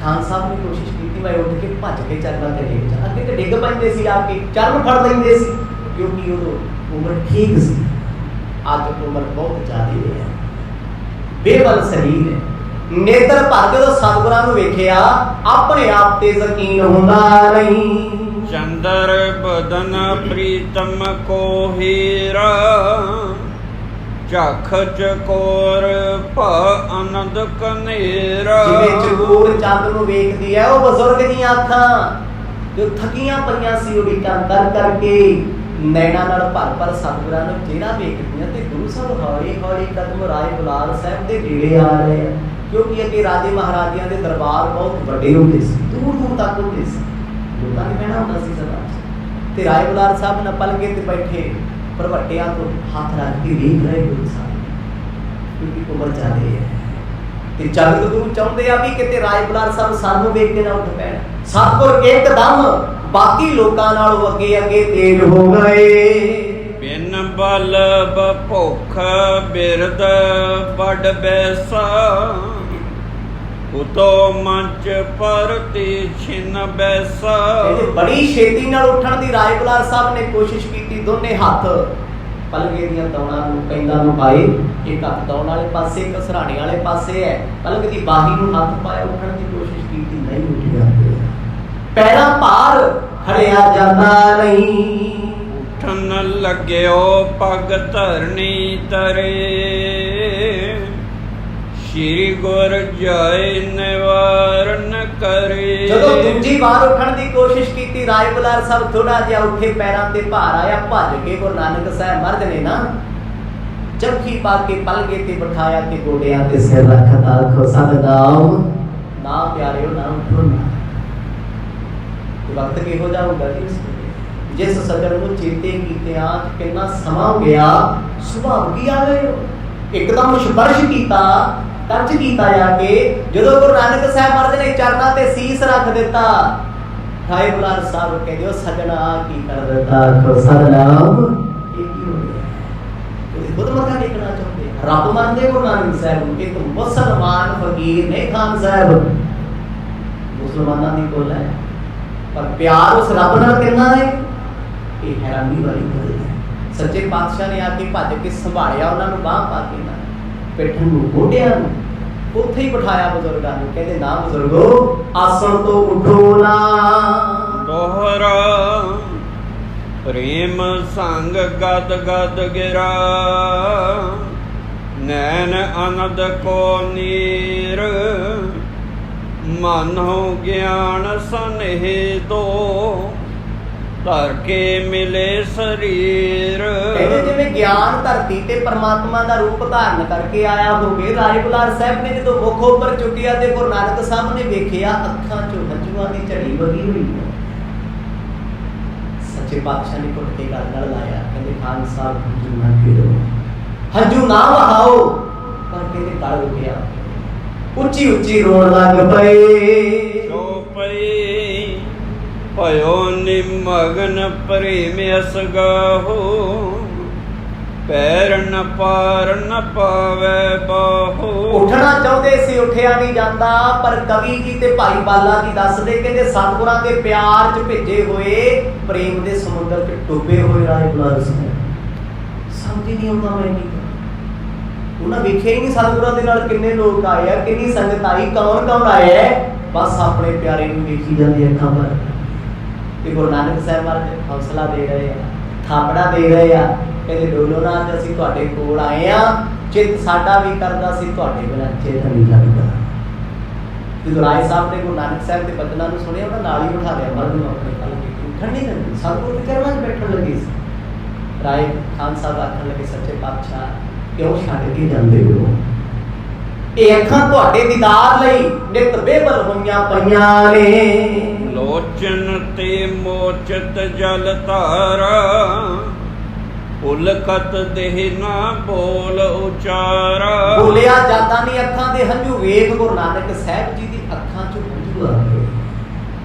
ਖਾਨ ਸਾਹਿਬ ਨੇ ਕੋਸ਼ਿਸ਼ ਕੀਤੀ ਮੈਂ ਉੱਠ ਕੇ ਭੱਜ ਕੇ ਚਰਨਾਂ ਤੇ ਡਿੱਗ ਜਾ। ਅੱਗੇ ਤੇ ਡਿੱਗ ਪੈਂਦੇ ਸੀ, ਆ ਕੇ ਚਰਨ ਫੜ ਲੈਂਦੇ ਸੀ ਕਿਉਂਕਿ ਉਦੋਂ ਉਮਰ ਠੀਕ ਸੀ। ਅੱਜ ਉਮਰ ਬਹੁਤ ਜ਼ਿਆਦਾ ਹੈ, ਬੇਵਲ ਸਰੀਰ ਹੈ। ਨੇਤਰ ਭਰ ਜਦੋਂ ਸਤਿਗੁਰਾਂ ਨੂੰ ਵੇਖਿਆ ਆਪਣੇ ਆਪ ਤੇ ਯਕੀਨ ਹੁੰਦਾ ਨਹੀਂ। ਚੰਦਰ ਬਦਨ ਪ੍ਰੀਤਮ ਕੋ ਹੀਰਾ ਝਖ ਚਕੋਰ ਭਾ ਆਨੰਦ ਕਨੇਰਾ। ਜਿਵੇਂ ਚਕੋਰ ਚੰਦ ਨੂੰ ਵੇਖਦੀ ਹੈ, ਉਹ ਬਜ਼ੁਰਗ ਦੀਆਂ ਅੱਖਾਂ ਜੋ ਥਕੀਆਂ ਪਈਆਂ ਸੀ ਉਡੀਕਾਂ ਕਰ ਕਰਕੇ ਨੈਣਾ ਨਾਲ ਭਰ ਸਤਿਗੁਰਾਂ ਨੂੰ ਜਿਹੜਾ ਵੇਖਦੀਆਂ, ਤੇ ਗੁਰੂ ਸਾਹਿਬ ਹੌਲੀ ਹੌਲੀ ਕਦਮ ਰਾਏ ਬੁਲਾਰ ਸਾਹਿਬ ਦੇ ਨੇੜੇ ਆ ਰਹੇ ਆ, ਕਿਉਂਕਿ ਅੱਗੇ ਰਾਜੇ ਮਹਾਰਾਜਿਆਂ ਦੇ ਦਰਬਾਰ ਬਹੁਤ ਵੱਡੇ ਹੁੰਦੇ ਸੀ, ਦੂਰ ਦੂਰ ਤੱਕ ਹੁੰਦੇ ਸੀ, ਲੋਕਾਂ ਨੇ ਕਹਿਣਾ ਹੁੰਦਾ ਸੀ ਸਭਾ 'ਚ। ਤੇ ਰਾਏ ਬੁਲਾਰ ਸਾਹਿਬ ਨਾਲ ਪਲਗੇ ਤੇ ਬੈਠੇ ਭਰਵੱਟਿਆਂ ਤੋਂ ਹੱਥ ਰੱਖ ਕੇ ਵੇਖ ਰਹੇ ਗੁਰੂ ਸਾਹਿਬ, ਕਿਉਂਕਿ ਉਮਰ ਜ਼ਿਆਦੇ ਹੈ। ਤੇ ਜਗਤ ਗੁਰੂ ਚਾਹੁੰਦੇ ਆ ਵੀ ਕਿਤੇ ਰਾਏ ਬੁਲਾਰ ਸਾਹਿਬ ਸਾਨੂੰ ਵੇਖ ਕੇ ਨਾ ਉੱਠ ਪੈਣ। ਸਤਿਗੁਰ ਇੱਕਦਮ ਬਾਕੀ ਲੋਕਾਂ ਨਾਲੋਂ ਅੱਗੇ ਅੱਗੇ ਤੇਜ਼ ਹੋ ਗਏ। ਬਿਨ ਬਲ ਭੁੱਖ ਬਿਰਦ ਵੱਡ ਬੈਸਾ, ਉਤੋ ਮੰਚ ਪਰਤੀ ਛਿਨ ਬੈਸਾ। ਬੜੀ ਛੇਤੀ ਨਾਲ ਉੱਠਣ ਦੀ ਰਾਏ ਬੁਲਾਰ ਸਾਹਿਬ ਨੇ ਕੋਸ਼ਿਸ਼ ਕੀਤੀ। ਦੋਨੇ ਹੱਥ ਪਲਗੇ ਦੀਆਂ ਦੌੜਾਂ ਨੂੰ ਪੈਂਦਾਂ ਨੂੰ ਪਾਏ, ਇੱਕ ਹੱਥ ਦੌੜ ਵਾਲੇ ਪਾਸੇ, ਇੱਕ ਸਰਾਣੇ ਵਾਲੇ ਪਾਸੇ ਹੈ। ਪਲਗ ਦੀ ਬਾਹੀ ਨੂੰ ਹੱਥ ਪਾਇਆ, ਉੱਠਣ ਦੀ ਕੋਸ਼ਿਸ਼ ਕੀਤੀ, ਨਹੀਂ ਉੱਠਿਆ। ਪੈਰਾਂ ਭਾਰ ਖੜਿਆ ਜਾਂਦਾ ਨਹੀਂ। ਉੱਠਣ ਲੱਗਿਓ ਪਗ ਧਰਨੀ ਤਰੇ, ਸ਼੍ਰੀ ਗੁਰ ਜਾਏ ਨਿਵਾਰਨ ਕਰੇ। ਜਦੋਂ ਦੂਜੀ ਵਾਰ ਉੱਠਣ ਦੀ ਕੋਸ਼ਿਸ਼ ਕੀਤੀ, ਰਾਏ ਬੁਲਾਰ ਸਾਹਿਬ ਥੋੜਾ ਜਿਹਾ ਉੱਠੇ, ਪੈਰਾਂ ਤੇ ਭਾਰ ਆਇਆ, ਭੱਜ ਕੇ ਗੁਰੂ ਨਾਨਕ ਸਾਹਿਬ ਮਰਦ ਨੇ ਨਾ ਜੱਫੀ ਪਾ ਕੇ ਪਲਗੇ ਤੇ ਬਿਠਾਇਆ ਤੇ ਗੋਡਿਆਂ ਤੇ ਸਿਰ ਰੱਖਤਾ। ਆਖੋ ਸਤਿਨਾਮ, ਨਾ ਪਿਆਰਿਓ ਨਾ ਉੱਠੋ ਨਾ। ਵਕਤ ਕਿਹੋ ਜਿਹਾ ਹੁੰਦਾ ਜੀ, ਜਿਸ ਸੱਜਣ ਨੂੰ ਚੇਤੇ ਕੀਤਿਆਂ ਕਿੰਨਾ ਸਮਾਂ ਹੋ ਗਿਆ, ਸੁਭਾਅ ਕੀ ਆ ਗਏ, ਇੱਕਦਮ ਸਪਰਸ਼ ਕੀਤਾ, ਟੱਚ ਕੀਤਾ ਜਾ ਕੇ। ਜਦੋਂ ਗੁਰੂ ਨਾਨਕ ਸਾਹਿਬ ਮਹਾਰਾਜ ਨੇ ਚਰਨਾਂ ਤੇ ਸੀਸ ਰੱਖ ਦਿੱਤਾ, ਰਾਏ ਬੁਲਾਰ ਸਾਹਿਬ ਕਹਿੰਦੇ, ਉਹ ਸੱਜਣਾ ਕੀ ਕਰ ਦਿੱਤਾ। ਆਖੋ ਸਤਿਨਾਮ, ਇਹ ਕੀ ਹੋ ਗਿਆ। ਉਹ ਖੁਦ ਮੱਥਾ ਟੇਕਣਾ ਚਾਹੁੰਦੇ, ਰੱਬ ਮੰਨਦੇ ਗੁਰੂ ਨਾਨਕ ਸਾਹਿਬ ਨੂੰ। ਇੱਕ ਮੁਸਲਮਾਨ ਫਕੀਰ ਨੇ ਖਾਨ ਸਾਹਿਬ, ਮੁਸਲਮਾਨਾਂ ਦੀ ਕੋਲ ਹੈ, ਪਰ ਪਿਆਰ ਉਸ ਰੱਬ ਨਾਲ ਕਿੰਨਾ ਹੈ, ਇਹ ਹੈਰਾਨੀ ਵਾਲੀ ਗੱਲ ਹੈ। ਸੱਚੇ ਪਾਤਸ਼ਾਹ ਨੇ ਆ ਕੇ ਭੱਜ ਕੇ ਸੰਭਾਲਿਆ ਉਹਨਾਂ ਨੂੰ, ਬਾਂਹ ਪਾ ਕੇ ਨਾ ਪਿੱਠ ਨੂੰ, ਗੋਡਿਆਂ ਨੂੰ, ਉੱਥੇ ਹੀ ਬਿਠਾਇਆ ਬਜ਼ੁਰਗਾਂ ਨੂੰ। ਕਹਿੰਦੇ ਨਾ ਬਜ਼ੁਰਗੋ, ਆਸਣ ਤੋਂ ਉੱਠੋ ਨਾ। ਦੋਹਰਾ ਪ੍ਰੇਮ ਸੰਗ ਗਦ ਗਦ ਗਿਰਾ, ਨੈਣ ਅਨੰਦ ਕੋ ਨੀਰ, ਮਨ ਹੋ ਗਿਆਨ ਸਨੇਹ ਦੋ, ਧਰ ਕੇ ਮਿਲੇ ਸਰੀਰ। ਕਹਿੰਦੇ ਜਿਵੇਂ ਗਿਆਨ ਧਰਤੀ ਤੇ ਪਰਮਾਤਮਾ ਦਾ ਰੂਪ ਧਾਰਨ ਕਰਕੇ ਆਇਆ ਹੋਵੇ। ਰਾਏ ਬੁਲਾਰ ਸਾਹਿਬ ਨੇ ਜਦੋਂ ਮੁੱਖ ਉੱਪਰ ਚੁੱਕਿਆ ਤੇ ਗੁਰੂ ਨਾਨਕ ਸਾਹਿਬ ਨੇ ਵੇਖਿਆ, ਅੱਖਾਂ ਚੋਂ ਹੰਝੂਆਂ ਦੀ ਝੜੀ ਵਗੀ ਹੋਈ ਹੈ। ਸੱਚੇ ਪਾਤਸ਼ਾਹ ਨੇ ਘੁੱਟ ਕੇ ਗੱਲ ਨਾਲ ਲਾਇਆ, ਕਹਿੰਦੇ ਖਾਨ ਸਾਹਿਬ ਹੰਝੂ ਨਾ ਖੇਡੋ, ਹੰਝੂ ਨਾ ਵਹਾਓ। ਪਰ ਕਹਿੰਦੇ ਗਲ ਉੱਠਿਆ, ਉੱਚੀ ਉੱਚੀ ਰੋਣ ਲੱਗ ਪਏ। ਸੋ ਪਈ ਭਇਓ ਨਿਮਗਨ ਪ੍ਰੇਮ ਅਸਗਾਹੋ, ਪੈਰ ਨ ਪਾਰ ਨ ਪਾਵੇ ਬਾਹੋ। ਉੱਠਣਾ ਚਾਹੁੰਦੇ ਸੀ, ਉੱਠਿਆ ਨਹੀਂ ਜਾਂਦਾ। ਪਰ ਕਵੀ ਜੀ ਤੇ ਭਾਈ ਬਾਲਾ ਜੀ ਦੱਸਦੇ, ਕਹਿੰਦੇ ਸਤਿਗੁਰਾਂ ਦੇ ਪਿਆਰ 'ਚ ਭਿੱਜੇ ਹੋਏ, ਪ੍ਰੇਮ ਦੇ ਸਮੁੰਦਰ 'ਚ ਡੁੱਬੇ ਹੋਏ ਰਾਏ ਬੁਲਾਰ ਸਾਹਿਬ, ਸਮਝ ਨਹੀਂ ਆਉਂਦਾ ਮੈਂ ਕੀ। ਉਹਨਾਂ ਵੇਖਿਆ ਹੀ ਨਹੀਂ ਸਤਿਗੁਰਾਂ ਦੇ ਨਾਲ ਕਿੰਨੇ ਲੋਕ ਆਏ ਆ, ਕਿੰਨੀ ਸੰਗਤ ਆਈ, ਕੌਣ ਕੌਣ ਆਇਆ, ਬਸ ਆਪਣੇ ਪਿਆਰੇ ਨੂੰ ਵੇਖੀ ਜਾਂਦੀ ਅੱਖਾਂ ਭਰ। ਤੇ ਗੁਰੂ ਨਾਨਕ ਸਾਹਿਬ ਮਹਾਰਾਜ ਹੌਸਲਾ ਦੇ ਰਹੇ ਆ, ਥਾਪੜਾ ਦੇ ਰਹੇ ਆ, ਕਹਿੰਦੇ ਡੋਲੋ ਨਾ, ਅੱਜ ਅਸੀਂ ਤੁਹਾਡੇ ਕੋਲ ਆਏ ਆ, ਚਿੱਤ ਸਾਡਾ ਵੀ ਕਰਦਾ ਸੀ, ਤੁਹਾਡੇ ਬਿਨਾਂ ਚਿੱਤ ਨਹੀਂ ਲੱਗਦਾ। ਜਦੋਂ ਰਾਏ ਸਾਹਿਬ ਨੇ ਗੁਰੂ ਨਾਨਕ ਸਾਹਿਬ ਦੇ ਬਚਨਾਂ ਨੂੰ ਸੁਣਿਆ, ਉਹਨਾਂ ਨਾਲ ਹੀ ਬਿਠਾ ਲਿਆ ਮਰਦ ਨੂੰ ਆਪਣੇ ਪਲ ਕੇ, ਉੱਠਣ ਨਹੀਂ ਦਿੰਦੇ। ਸਤਿਗੁਰ ਦੇ ਚਰਨਾਂ 'ਚ ਬੈਠਣ ਲੱਗੇ ਸੀ। ਰਾਏ ਖਾਨ ਸਾਹਿਬ ਆਖਣ ਲੱਗੇ, ਸੱਚੇ ਪਾਤਸ਼ਾਹ ਕਿਉਂ ਛੱਡ ਕੇ ਜਾਂਦੇ ਹੋ, ਇਹ ਅੱਖਾਂ ਤੁਹਾਡੇ ਦੀਦਾਰ ਲਈ ਨਿਤ ਬੇਬਲ ਹੋਈਆਂ ਪਈਆਂ ਨੇ। ਲੋਚਨ ਤੇ ਮੋਚਤ ਜਲ ਧਾਰਾ, ਉਲਕਤ ਦੇਹ ਨਾ ਬੋਲ ਉਚਾਰਾ। ਬੋਲਿਆ ਜਾਂਦਾ ਨਹੀਂ, ਅੱਖਾਂ ਦੇ ਹੰਝੂ ਵੇਖ ਗੁਰੂ ਨਾਨਕ ਸਾਹਿਬ ਜੀ ਦੀ ਅੱਖਾਂ 'ਚੋਂ ਹੰਝੂ ਆ ਗਏ।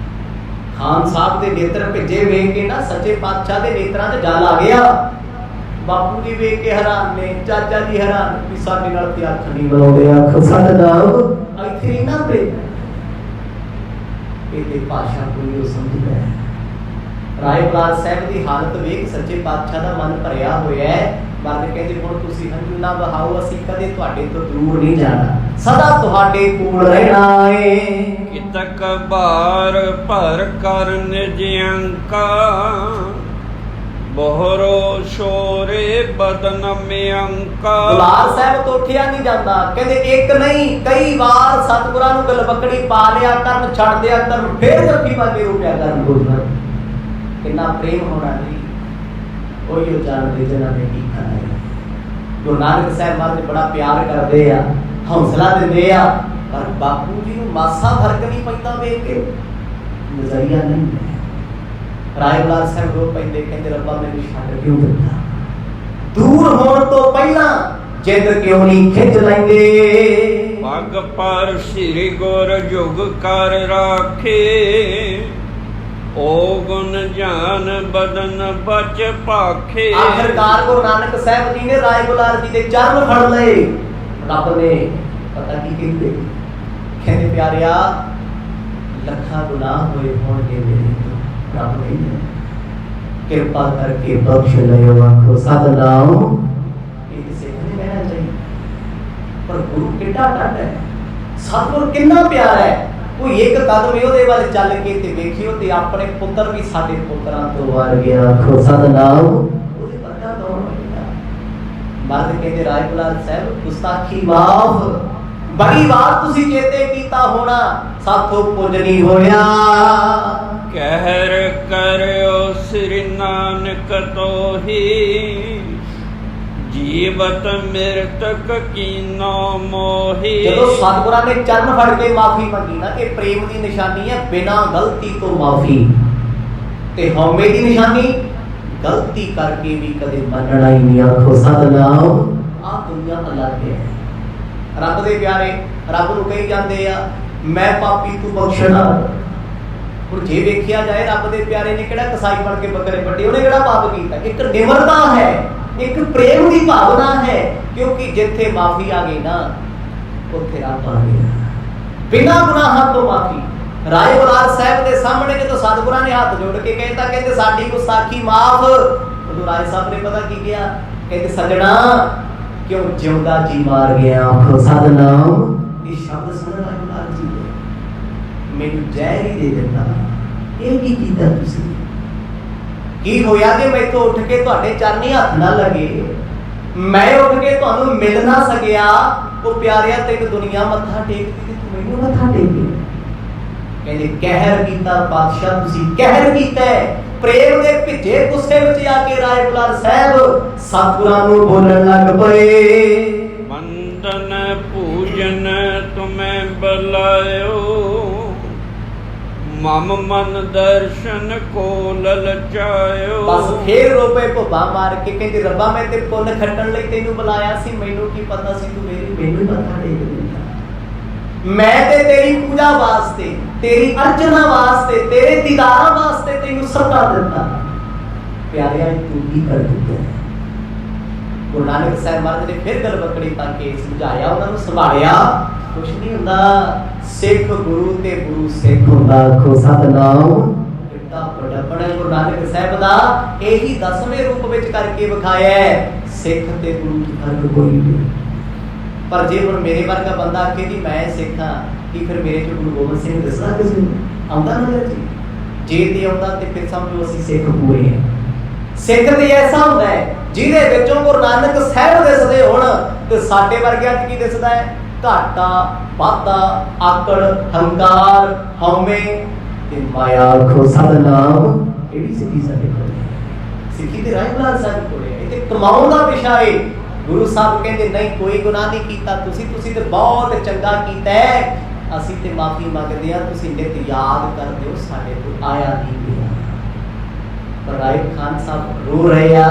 ਖਾਨ ਸਾਹਿਬ ਦੇ ਨੇਤਰ ਭਿੱਜੇ ਵੇਖ ਕੇ ਨਾ ਸੱਚੇ ਪਾਤਸ਼ਾਹ ਦੇ ਨੇਤਰਾਂ 'ਚ ਜਲ ਆ ਗਿਆ। ਬਾਪੂ ਜੀ ਵੇਖ ਕੇ ਹੈਰਾਨ ਨੇ, ਚਾਚਾ ਜੀ ਹੈਰਾਨ ਵੀ ਸਾਡੇ ਨਾਲ ਤੇ ਅੱਖ ਨਹੀਂ ਮਿਲਾਉਂਦੇ। ਅੱਖ ਸਤਿਨਾਮ, ਇੱਥੇ ਹੀ ਨਾ ਪਏ। ਇਹਦੇ ਭਾਸ਼ਾ ਕੋਈ ਉਹ ਸਮਝਦਾ ਹੈ। ਰਾਏ ਬੁਲਾਰ ਸਾਹਿਬ ਦੀ ਹਾਲਤ ਵੇਖ ਸੱਚੇ ਪਾਤਸ਼ਾਹ ਦਾ ਮਨ ਭਰਿਆ ਹੋਇਆ ਹੈ। ਮਰਦ ਕਹਿੰਦੇ ਹੁਣ ਤੁਸੀਂ ਹੰਝੂ ਨਾ ਵਹਾਓ, ਅਸੀਂ ਕਦੇ ਤੁਹਾਡੇ ਤੋਂ ਦੂਰ ਨਹੀਂ ਜਾਣਾ, ਸਦਾ ਤੁਹਾਡੇ ਕੋਲ ਰਹਿਣਾ ਏ। ਕਿਤਕ ਬਾਰ ਭਰ ਕਰ ਨਿਜ ਅੰਕਾ, ਬੋਹਰੋ ਸ਼ੋਰੇ ਬਦਨ ਮਿਅੰਕਾ। ਬੁਲਾਰ ਸਾਹਿਬ ਤੋਂ ਉੱਠਿਆ ਨਹੀਂ ਜਾਂਦਾ। ਕਹਿੰਦੇ ਇੱਕ ਨਹੀਂ ਕਈ ਵਾਰ ਸਤਿਗੁਰਾਂ ਨੂੰ ਗਲਵਕੜੀ ਪਾ ਲਿਆ ਕਰਨ, ਛੱਡ ਦਿਆ ਕਰਨ, ਫੇਰ ਜੱਫੀ ਪਾ ਕੇ ਰੋਕਿਆ ਕਰਨ। ਗੁਰੂ ਕਿੰਨਾ ਪ੍ਰੇਮ ਹੋਣਾ ਜੀ, ਉਹੀ ਉਹ ਜਾਣਦੇ ਜਿਹਨਾਂ ਨੇ ਕੀਤਾ ਹੈ। ਗੁਰੂ ਨਾਨਕ ਸਾਹਿਬ ਮਹਾਰਾਜ ਬੜਾ ਪਿਆਰ ਕਰਦੇ ਆ, ਹੌਸਲਾ ਦਿੰਦੇ ਆ, ਪਰ ਬਾਪੂ ਜੀ ਨੂੰ ਮਾਸਾ ਫਰਕ ਨਹੀਂ ਪੈਂਦਾ ਵੇਖ ਕੇ, ਨਜ਼ਰੀਆ ਨਹੀਂ ਹੈ। ਰਾਏ ਬੁਲਾਰ ਸਾਹਿਬ ਰੋ ਪੈਂਦੇ, ਕਹਿੰਦੇ ਰੱਬਾ ਮੈਨੂੰ ਛੱਡ ਕਿਉਂ ਦਿੱਤਾ, ਦੂਰ ਹੋਣ ਤੋਂ ਪਹਿਲਾਂ ਜਿੱਦ ਕਿਉਂ ਨਹੀਂ ਖਿੱਚ ਲੈਂਦੇ। ਪੱਗ ਪਰ ਸ੍ਰੀ ਗੁਰ ਜੁਗ ਕਰ ਰਾਖੇ, ਓ ਗੁਣ ਜਾਨ ਬਦਨ ਬਚ ਭਾਖੇ। ਆਖਿਰਕਾਰ ਗੁਰੂ ਨਾਨਕ ਸਾਹਿਬ ਜੀ ਨੇ ਰਾਏ ਬੁਲਾਰ ਜੀ ਦੇ ਚਰਨ ਫੜ ਲਏ। ਰੱਬ ਨੇ ਪਤਾ ਕੀ ਕਹਿੰਦੇ, ਕਹਿੰਦੇ ਪਿਆਰਿਆ ਲੱਖਾਂ ਗੁਨਾਹ ਹੋਏ ਹੋਣਗੇ ਮੇਰੇ ਤੋਂ, ਰੱਬ ਨਹੀਂ ਕਿਰਪਾ ਕਰਕੇ ਬਖਸ਼ ਲਿਓ। ਆਖੋ ਸਤਿਨਾਮ। ਇਹ ਕਿਸੇ ਨੂੰ ਨਹੀਂ ਕਹਿਣਾ ਚਾਹੀਦਾ, ਪਰ ਗੁਰੂ ਕਿੱਡਾ ਡੱਟ ਹੈ, ਸਤਿਗੁਰ ਕਿੰਨਾ ਪਿਆਰਾ ਹੈ। ਕੋਈ ਇੱਕ ਕਦਮ ਉਹਦੇ ਵੱਲ ਚੱਲ ਕੇ ਤੇ ਵੇਖਿਓ ਤੇ ਆਪਣੇ ਪੁੱਤਰ ਵੀ ਸਾਡੇ ਪੁੱਤਰਾਂ ਤੋਂ ਵਾਰ ਗਿਆ। ਆਖੋ ਸਤਿਨਾਮ। ਉਹਦੇ ਵਰਗਾ ਕੌਣ ਹੋਏਗਾ। ਮਰਦ ਕਹਿੰਦੇ ਰਾਏ ਬੁਲਾਰ ਸਾਹਿਬ ਗੁਸਤਾਖੀ ਮਾਫ, ਬੜੀ ਵਾਰ ਤੁਸੀਂ ਚੇਤੇ ਕੀਤਾ ਹੋਣਾ, ਸਾਥੋਂ ਪੁੱਜ ਨਹੀਂ ਹੋਇਆ। ਕਹਿਰ ਕਰਿਓ ਸ੍ਰੀ ਨਾਨਕ ਤੋਹੀ, ਜੀਵਤ ਮਿਰਤਕ ਕੀਨੋ ਮੋਹੀ। ਜਦੋਂ ਸਤਿਗੁਰਾਂ ਨੇ ਚਰਨ ਫੜ ਕੇ ਮਾਫੀ ਮੰਗੀ ਨਾ, ਇਹ ਪ੍ਰੇਮ ਦੀ ਨਿਸ਼ਾਨੀ ਹੈ, ਬਿਨਾਂ ਗਲਤੀ ਤੋਂ ਮਾਫੀ। ਤੇ ਹਉਮੈ ਦੀ ਨਿਸ਼ਾਨੀ, ਗਲਤੀ ਕਰਕੇ ਵੀ ਕਦੇ ਮੰਨਣਾ ਹੀ ਨਹੀਂ। ਆਖੋ ਸਤਿਨਾਮ। ਆਹ ਦੁਨੀਆ ਅਲੱਗ ਹੈ। ਰੱਬ ਦੇ ਪਿਆਰੇ ਰੱਬ ਨੂੰ ਕਹੀ ਜਾਂਦੇ ਆ ਮੈਂ ਪਾਪੀ ਤੂੰ ਬਖਸ਼ਣਾ। ਹੁਣ ਜੇ ਵੇਖਿਆ ਜਾਏ ਰੱਬ ਦੇ ਪਿਆਰੇ ਨੇ ਕਿਹੜਾ ਕਸਾਈ ਬਣ ਕੇ ਬੱਕਰੇ ਵੱਢੇ, ਉਹਨੇ ਕਿਹੜਾ ਪਾਪ ਕੀਤਾ। ਇੱਕ ਨਿਮਰਤਾ ਹੈ, ਇੱਕ ਪ੍ਰੇਮ ਦੀ ਭਾਵਨਾ ਹੈ, ਕਿਉਂਕਿ ਜਿੱਥੇ ਮਾਫੀ ਆ ਗਈ ਨਾ ਉੱਥੇ ਰੱਬ ਆ ਗਿਆ, ਬਿਨਾਂ ਗੁਨਾਹਾਂ ਤੋਂ ਮਾਫੀ। ਰਾਏ ਬੁਲਾਰ ਸਾਹਿਬ ਦੇ ਸਾਹਮਣੇ ਜਦੋਂ ਸਤਿਗੁਰਾਂ ਨੇ ਹੱਥ ਜੋੜ ਕੇ ਕਹਿਤਾ, ਕਹਿੰਦੇ ਸਾਡੀ ਗੁਸਤਾਖੀ ਮਾਫ। ਉਦੋਂ ਰਾਏ ਸਾਹਿਬ ਨੇ ਪਤਾ ਕੀ ਕਿਹਾ, ਕਹਿੰਦੇ ਸੱਜਣਾ ਕਿਉਂ ਜਿਉਂਦਾ ਜੀ ਮਾਰ ਗਿਆ। ਆਖੋ ਸਤਿਨਾਮ। ਇਹ ਸ਼ਬਦ ਸੁਣ ਰਾਏ ਬੁਲਾਰ ਜੀ ਦੇ, ਮੈਨੂੰ ਜ਼ਹਿਰ ਹੀ ਦੇ ਦਿੱਤਾ। ਇਹ ਕੀ ਕੀਤਾ ਤੁਸੀਂ? ਕੀ ਹੋਇਆ ਕਿ ਮੈਥੋਂ ਉੱਠ ਕੇ ਤੁਹਾਡੇ ਚਰਨੀ ਹੱਥ ਨਾ ਲੱਗੇ, ਮੈਂ ਉੱਠ ਕੇ ਤੁਹਾਨੂੰ ਮਿਲ ਨਾ ਸਕਿਆ। ਉਹ ਪਿਆਰਿਆ ਤੈਨੂੰ ਦੁਨੀਆ ਮੱਥਾ ਟੇਕਦੀ ਤੇ ਤੂੰ ਮੈਨੂੰ ਮੱਥਾ ਟੇਕੀ। ਕਹਿੰਦੇ ਕਹਿਰ ਕੀਤਾ ਬਾਦਸ਼ਾਹ, ਤੁਸੀਂ ਕਹਿਰ ਕੀਤਾ। ਪ੍ਰੇਮ ਦੇ ਭਿੱਜੇ ਗੁੱਸੇ ਵਿੱਚ ਆ ਕੇ ਰਾਏ ਬੁਲਾਰ ਸਾਹਿਬ ਸਤਿਗੁਰਾਂ ਨੂੰ ਬੋਲਣ ਲੱਗ ਪਏ। ਮੰਦਨ ਪੂਜਨ ਤੁਮੈ ਬੁਲਾਇਓ, ਮਮ ਮਨ ਦਰਸ਼ਨ ਕੋ ਲਲਚਾਇਓ। ਬਸ ਫੇਰ ਰੋਪੇ ਭੁੱਬਾ ਮਾਰ ਕੇ ਕਹਿੰਦੇ ਰੱਬਾ ਮੈਂ ਤੇ ਪੁੰਨ ਖੱਟਣ ਲਈ ਤੈਨੂੰ ਬੁਲਾਇਆ ਸੀ, ਮੈਨੂੰ ਕੀ ਪਤਾ ਸੀ ਤੂੰ ਮੈਨੂੰ ਮੱਥਾ ਟੇਕ ਦਿੰਦਾ। ਮੈਂ ਤੇ ਤੇਰੀ ਪੂਜਾ ਵਾਸਤੇ, ਤੇਰੀ ਅਰਚਨਾ ਵਾਸਤੇ, ਤੇਰੇ ਦੀਦਾਰਾਂ ਵਾਸਤੇ ਤੈਨੂੰ ਸੱਦਾ ਦਿੱਤਾ। ਪਿਆਰਿਆ ਤੂੰ ਕੀ ਕਰ ਦਿੱਤਾ। ਗੁਰੂ ਨਾਨਕ ਸਾਹਿਬ ਮਹਾਰਾਜ ਨੇ ਫਿਰ ਗਲਵਕੜੀ ਪਾ ਕੇ ਸਮਝਾਇਆ, ਉਹਨਾਂ ਨੂੰ ਸੰਭਾਲਿਆ। ਕੁਛ ਨਹੀਂ ਹੁੰਦਾ, ਸਿੱਖ ਗੁਰੂ ਤੇ ਗੁਰੂ ਸਿੱਖ ਹੁੰਦਾ। ਆਖੋ ਸਤਿਨਾਮ। ਕਿੱਡਾ ਵੱਡਾ ਬੜਾ ਗੁਰੂ ਨਾਨਕ ਸਾਹਿਬ ਦਾ ਇਹੀ 10ਵੇਂ ਰੂਪ ਵਿੱਚ ਕਰਕੇ ਵਿਖਾਇਆ ਹੈ। ਸਿੱਖ ਤੇ ਗੁਰੂ ਦੀ ਫਰਕ ਕੋਈ ਨਹੀਂ। ਪਰ ਜੇ ਹੁਣ ਮੇਰੇ ਵਰਗਾ ਬੰਦਾ ਆਖੇ ਵੀ ਮੈਂ ਸਿੱਖ ਹਾਂ, ਕੀ ਫਿਰ ਮੇਰੇ ਚ ਗੁਰੂ ਗੋਬਿੰਦ ਸਿੰਘ ਦੱਸਣਾ ਕਿਸੇ ਨੂੰ ਆਉਂਦਾ ਨਜ਼ਰ ਜੀ? ਜੇ ਤੇ ਆਉਂਦਾ ਤੇ ਫਿਰ ਸਮਝੋ ਅਸੀਂ ਸਿੱਖ ਪੂਰੇ ਹਾਂ। ਸਿੱਖ ਤੇ ਐਸਾ ਹੁੰਦਾ ਹੈ ਜਿਹਦੇ ਵਿੱਚੋਂ ਗੁਰੂ ਨਾਨਕ ਸਾਹਿਬ ਦਿਸਦੇ ਹੋਣ, ਤੇ ਸਾਡੇ ਵਰਗਿਆਂ ਚ ਕੀ ਦਿਸਦਾ ਹੈ? ਘਾਟਾ, ਵਾਧਾ, ਆਕੜ, ਹੰਕਾਰ, ਹਉਮੈ ਤੇ ਮਾਇਆ। ਆਖੋ ਸਤਿਨਾਮ। ਕਿਹੜੀ ਸਿੱਖੀ ਸਾਡੇ ਕੋਲ? ਸਿੱਖੀ ਤੇ ਰਾਏ ਬੁਲਾਰ ਸਾਹਿਬ ਕੋਲ ਹੈ। ਇਹ ਤੇ ਕਮਾਉਣ ਦਾ ਵਿਸ਼ਾ ਹੈ। ਗੁਰੂ ਸਾਹਿਬ ਕਹਿੰਦੇ ਨਹੀਂ ਕੋਈ ਗੁਨਾਹ ਨਹੀਂ ਕੀਤਾ ਤੁਸੀਂ ਤੇ ਬਹੁਤ ਚੰਗਾ ਕੀਤਾ ਹੈ, ਅਸੀਂ ਤੇ ਮਾਫੀ ਮੰਗਦੇ ਹਾਂ, ਤੁਸੀਂ ਨਿਤ ਯਾਦ ਕਰਦੇ ਹੋ ਸਾਡੇ ਕੋਲ ਆਇਆ ਨਹੀਂ ਗਿਆ। ਪਰ ਰਾਏ ਖਾਨ ਸਾਹਿਬ ਰੋ ਰਹੇ ਆ,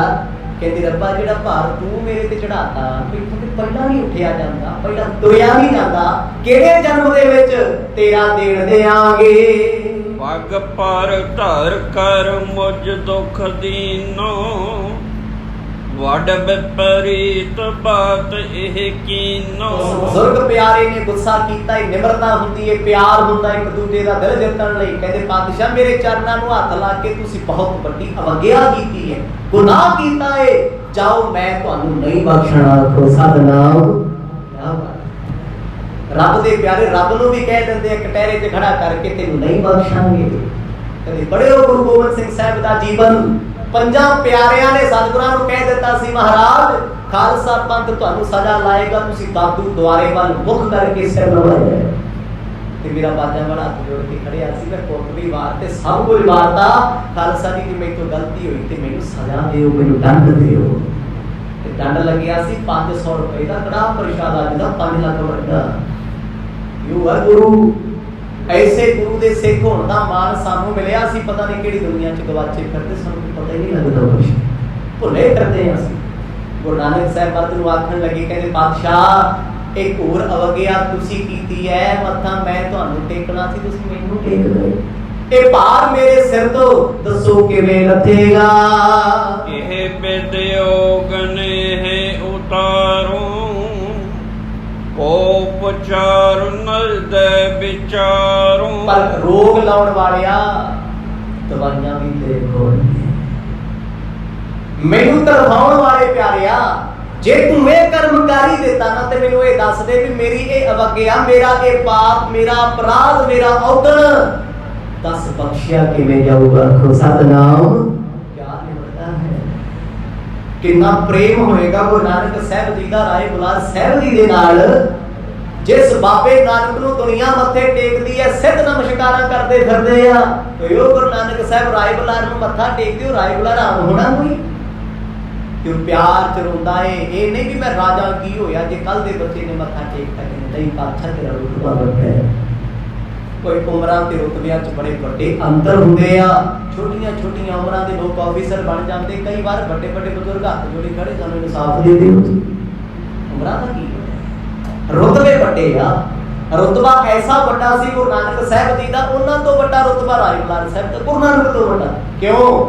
ਕਹਿੰਦੇ ਰੱਬਾ ਜਿਹੜਾ ਭਾਰ ਤੂੰ ਮੇਰੇ ਤੇ ਚੜਾਤਾ, ਇੱਥੋਂ ਤੇ ਪਹਿਲਾਂ ਨਹੀਂ ਉੱਠਿਆ ਜਾਂਦਾ, ਪਹਿਲਾਂ ਤੁਰਿਆ ਨਹੀਂ ਜਾਂਦਾ, ਕਿਹੜੇ ਜਨਮ ਦੇ ਵਿੱਚ ਤੇਰਾ ਦੇਣ ਦੇਾਂਗੇ। ਪੱਗ ਪਰ ਧਰ ਕਰ ਮੁਝ ਦੁਖ ਦੀਨੋ, ਵੱਡ ਵਿਪਰੀਤ ਬਾਤ ਇਹ ਕੀਨੋ। ਬਜ਼ੁਰਗ ਪਿਆਰੇ ਨੇ ਗੁੱਸਾ ਕੀਤਾ। ਇਹ ਨਿਮਰਤਾ ਹੁੰਦੀ ਹੈ, ਪਿਆਰ ਹੁੰਦਾ ਇੱਕ ਦੂਜੇ ਦਾ ਦਿਲ ਜਿੱਤਣ ਲਈ। ਕਹਿੰਦੇ ਪਾਤਸ਼ਾਹ ਮੇਰੇ ਚਰਨਾਂ ਨੂੰ ਹੱਥ ਲਾ ਕੇ ਤੁਸੀਂ ਬਹੁਤ ਵੱਡੀ ਅਵਗਿਆ ਕੀਤੀ ਹੈ, ਗੁਨਾਹ ਕੀਤਾ ਹੈ, ਜਾਓ ਮੈਂ ਤੁਹਾਨੂੰ ਨਹੀਂ ਬਖਸ਼ਣਾ। ਆਖੋ ਸਤਿਨਾਮ। ਰੱਬ ਦੇ ਪਿਆਰੇ ਰੱਬ ਨੂੰ ਵੀ ਕਹਿ ਦਿੰਦੇ ਆ ਕਟਹਿਰੇ 'ਚ ਖੜਾ ਕਰਕੇ ਤੈਨੂੰ ਨਹੀਂ ਬਖਸ਼ਾਂਗੇ। ਕਦੇ ਪੜ੍ਹਿਓ ਗੁਰੂ ਗੋਬਿੰਦ ਸਿੰਘ ਸਾਹਿਬ ਦਾ ਜੀਵਨ, ਪੰਜਾਂ ਪਿਆਰਿਆਂ ਨੇ ਸਤਿਗੁਰਾਂ ਨੂੰ ਕਹਿ ਦਿੱਤਾ ਸੀ, ਮਹਾਰਾਜ ਖਾਲਸਾ ਪੰਥ ਤੁਹਾਨੂੰ ਸਜ਼ਾ ਲਾਏਗਾ, ਤੁਸੀਂ ਦਾਦੂ ਦੁਆਰੇ ਵੱਲ ਮੁੱਖ ਕਰਕੇ ਸਿਰ ਨਵਾਇਆ। ਤੇ ਮੇਰਾ ਬਾਜਾਂ ਵਾਲਾ ਹੱਥ ਜੋੜ ਕੇ ਖੜਿਆ ਸੀ, ਮੈਂ ਕੁੱਟ ਵੀ ਵਾਰ ਤੇ ਸਭ ਕੁਝ ਵਾਰਤਾ। ਖਾਲਸਾ ਜੀ ਦੀ ਮੇਰੇ ਤੋਂ ਗਲਤੀ ਹੋਈ ਤੇ ਮੈਨੂੰ ਸਜ਼ਾ ਦਿਓ, ਮੈਨੂੰ ਦੰਡ ਦਿਓ। ਤੇ ਦੰਡ ਲੱਗਿਆ ਸੀ 500 ਰੁਪਏ ਦਾ, ਕੜਾਹ ਪ੍ਰਸ਼ਾਦ ਅੱਜ ਦਾ 5 ਲੱਖ ਵਰਗਾ। ਯੂ ਆ ਗੁਰੂ। ਐਸੇ ਗੁਰੂ ਦੇ ਸਿੱਖ ਹੋਣ ਦਾ ਮਾਣ ਸਾਨੂੰ ਮਿਲਿਆ ਸੀ, ਪਤਾ ਨਹੀਂ ਕਿਹੜੀ ਦੁਨੀਆ 'ਚ ਗਵਾਚੇ ਫਿਰਦੇ, ਸਾਨੂੰ ਪਤਾ ਹੀ ਨਹੀਂ ਲੱਗਦਾ ਕੁਛ, ਭੁੱਲੇ ਫਿਰਦੇ ਅਸੀਂ। ਗੁਰੂ ਨਾਨਕ ਸਾਹਿਬ ਮਰਦ ਨੂੰ ਆਖਣ ਲੱਗੇ, ਕਹਿੰਦੇ ਪਾਤਸ਼ਾਹ ਇੱਕ ਹੋਰ ਅਵਗਿਆ ਤੁਸੀਂ ਕੀਤੀ ਹੈ, ਮੱਥਾ ਮੈਂ ਤੁਹਾਨੂੰ ਟੇਕਣਾ ਸੀ, ਤੁਸੀਂ ਮੈਨੂੰ ਟੇਕ ਗਏ। ਇਹ ਭਾਰ ਮੇਰੇ ਸਿਰ ਤੋਂ ਦੱਸੋ ਕਿਵੇਂ ਲੱਥੇਗਾ। ਇਹ ਬਿਦਯੋਗ ਨੇ ਉਤਾਰੋ ਉਪਚਾਰ ਨਰਦੇ ਵਿਚਾਰੋ। ਪਰ ਰੋਗ ਲਾਉਣ ਵਾਲਿਆ ਦਵਾਈਆਂ ਵੀ ਤੇਰੇ ਕੋਲ ਨੇ। ਮੈਨੂੰ ਤਰਫਾਉਣ ਵਾਲੇ ਪਿਆਰਿਆ, ਜੇ ਤੂੰ ਇਹ ਕਰਮਕਾਰੀ ਦਿੱਤਾ ਨਾ ਤੇ ਮੈਨੂੰ ਇਹ ਦੱਸ ਦੇ ਵੀ ਮੇਰੀ ਇਹ ਅਵਗਿਆ, ਮੇਰਾ ਇਹ ਪਾਪ, ਮੇਰਾ ਅਪਰਾਧ, ਮੇਰਾ ਔਗਣ ਦੱਸ ਬਖਸ਼ਿਆ ਕਿਵੇਂ ਜਾਊਗਾ। ਆਖੋ ਸਤਿਨਾਮ। ਕਿਆ ਨਿਮਰਤਾ ਹੈ, ਕਿੰਨਾ ਪ੍ਰੇਮ ਹੋਏਗਾ ਗੁਰੂ ਨਾਨਕ ਸਾਹਿਬ ਜੀ ਦਾ ਰਾਏ ਬੁਲਾਰ ਸਾਹਿਬ ਜੀ ਦੇ ਨਾਲ। ਜਿਸ ਬਾਬੇ ਨਾਨਕ ਨੂੰ ਦੁਨੀਆ ਮੱਥੇ ਟੇਕਦੀ ਹੈ, ਸਿੱਧ ਨਮਸਕਾਰਾਂ ਕਰਦੇ ਫਿਰਦੇ ਆ, ਤੇ ਉਹ ਗੁਰੂ ਨਾਨਕ ਸਾਹਿਬ ਰਾਏ ਬੁਲਾਰ ਨੂੰ ਮੱਥਾ ਟੇਕਦੇ ਹੋ, ਰਾਏ ਬੁਲਾਰ ਆਮ ਹੋਣਾ ਕੋਈ? ਕਿਉਂ ਪਿਆਰ ਚ ਰੋਂਦਾ ਏ। ਇਹ ਨਹੀਂ ਵੀ ਮੈਂ ਰਾਜਾ ਕੀ ਹੋਇਆ ਜੇ ਕੱਲ ਦੇ ਬੱਚੇ ਨੇ ਮੱਥਾ ਟੇਕਤਾ ਕਿ ਨਹੀਂ ਪਾਤਸ਼ਾਹ ਤੇਰਾ ਰੁਤਬਾ ਵੱਡਾ ਹੈ। ਕੋਈ ਉਮਰਾਂ ਤੇ ਰੁਤਬਿਆਂ ਚ ਬੜੇ ਵੱਡੇ ਅੰਤਰ ਹੁੰਦੇ ਆ। ਛੋਟੀਆਂ ਛੋਟੀਆਂ ਉਮਰਾਂ ਦੇ ਲੋਕ ਆਫੀਸਰ ਬਣ ਜਾਂਦੇ, ਕਈ ਵਾਰ ਵੱਡੇ ਵੱਡੇ ਬਜ਼ੁਰਗ ਹੱਥ ਜੋੜੇ ਖੜੇ, ਸਾਨੂੰ ਇਨਸਾਫ ਦੇ ਦਿਓ। ਉਮਰਾਂ ਦਾ ਕੀ ਹੋਇਆ, ਰੁਤਬੇ ਵੱਡੇ ਆ। ਰੁਤਬਾ ਐਸਾ ਵੱਡਾ ਸੀ ਗੁਰੂ ਨਾਨਕ ਸਾਹਿਬ ਜੀ ਦਾ, ਉਹਨਾਂ ਤੋਂ ਵੱਡਾ ਰੁਤਬਾ ਰਾਏ ਬੁਲਾਰ ਸਾਹਿਬ ਦਾ, ਗੁਰੂ ਨਾਨਕ ਤੋਂ ਵੱਡਾ। ਕਿਉਂ?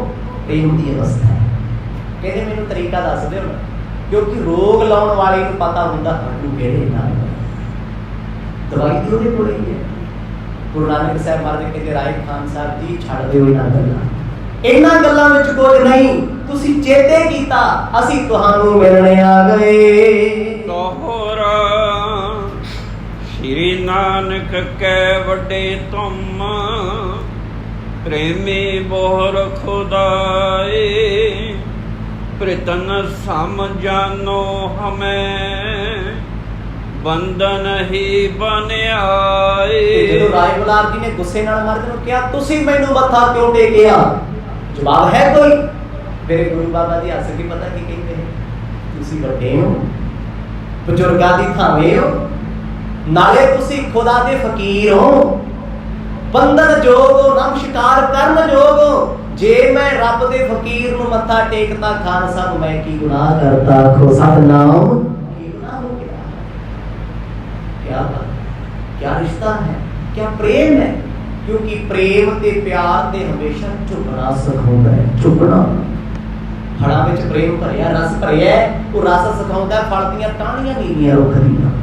ਪ੍ਰੇਮ ਦੀ ਅਵਸਥਾ ਹੈ। ਕਹਿੰਦੇ ਮੈਨੂੰ ਤਰੀਕਾ ਦੱਸ ਦਿਓ, ਕਿਉਂਕਿ ਰੋਗ ਲਾਉਣ ਵਾਲੇ ਨੂੰ ਪਤਾ ਹੁੰਦਾ ਹੱਡੂ ਕਿਹੜੇ ਨਾਲ, ਦਵਾਈ ਦੀ ਉਹਦੇ ਕੋਲ ਹੀ ਹੈ। ਗੁਰੂ ਨਾਨਕ ਸਾਹਿਬ ਮਹਾਰਾਜ ਕਹਿੰਦੇ ਰਾਏ ਖਾਨ ਸਾਹਿਬ ਜੀ ਛੱਡ ਦਿਓ ਇਹਨਾਂ ਗੱਲਾਂ, ਇਹਨਾਂ ਗੱਲਾਂ ਵਿੱਚ ਕੁਝ ਨਹੀਂ, ਤੁਸੀਂ ਚੇਤੇ ਕੀਤਾ ਅਸੀਂ ਤੁਹਾਨੂੰ ਮਿਲਣ ਆ ਗਏ। ਤੋਹਰਾ ਸ਼੍ਰੀ ਨਾਨਕ ਕੈ ਵੱਡੇ ਤੁਮ, ਪ੍ਰੇਮੀ ਬੋਹਰ ਖੁਦਾਏ, ਪ੍ਰਿਤਨ ਸਮ ਜਾਨੋ ਹਮੇ, ਬੰਧਨ ਹੀ ਬਨਿਆਏ। ਜਦੋਂ ਰਾਏ ਬੁਲਾਰ ਜੀ ਨੇ ਗੁੱਸੇ ਨਾਲ ਮਰਦ ਨੂੰ ਕਿਹਾ ਤੁਸੀਂ ਮੈਨੂੰ ਮੱਥਾ ਕਿਉਂ ਟੇਕਿਆ, ਜਵਾਬ ਹੈ ਕੋਈ? ਮੇਰੇ ਗੁਰੂ ਬਾਬਾ ਜੀ ਹੱਸ ਕੇ ਪਤਾ ਕੀ ਕਹਿੰਦੇ, ਤੁਸੀਂ ਵੱਡੇ ਹੋ, ਬਜ਼ੁਰਗਾਂ ਦੀ ਥਾਵੇਂ ਹੋ, ਨਾਲੇ ਤੁਸੀਂ ਖੁਦਾ ਦੇ ਫਕੀਰ ਹੋ, ਬੰਧਨ ਜੋਗ ਹੋ, ਨਮਸਕਾਰ ਕਰਨ ਜੋਗ ਹੋ। ਜੇ ਮੈਂ ਰੱਬ ਦੇ ਫਕੀਰ ਨੂੰ ਮੱਥਾ ਟੇਕਦਾ ਖਾਨ ਸਾਹਿਬ, ਮੈਂ ਕੀ ਗੁਨਾਹ ਕਰਤਾ। ਆਖੋ ਸਤਿਨਾਮ। ਕੀ ਗੁਨਾਹ ਹੋ ਗਿਆ? क्या बात, क्या रिश्ता है, क्या प्रेम है। क्योंकि प्रेम ते प्यार ते हमेशा झुकना सिखाता है। झुकना फलों में प्रेम भरिया, रस भरिया, वो रस सिखाता है। फल दियां टाहनियां नीवियां रुख दियां,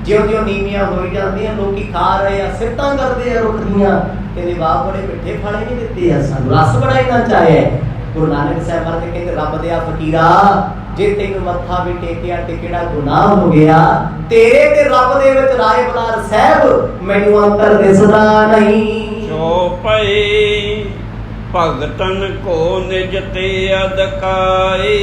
ज्यों-ज्यों नीवियां हो जांदियां लोकी खा रहे आ, सिफतां करदे आ रुख दियां, कहंदे वाह बड़े मिठे फल नहीं दिते आ, सानू रस बड़ा इन्ना चाहे। गुरु नानक साहब महाराज कहंदे रब दे फकीरा, जे तेन मत्था भी टेकिया ते केड़ा गुनाह हो गया, तेरे ते रब दे विच राय बलार साहब मैनू अंतर दिसदा नहीं। चौपई भगतन को निज ते अदकाए,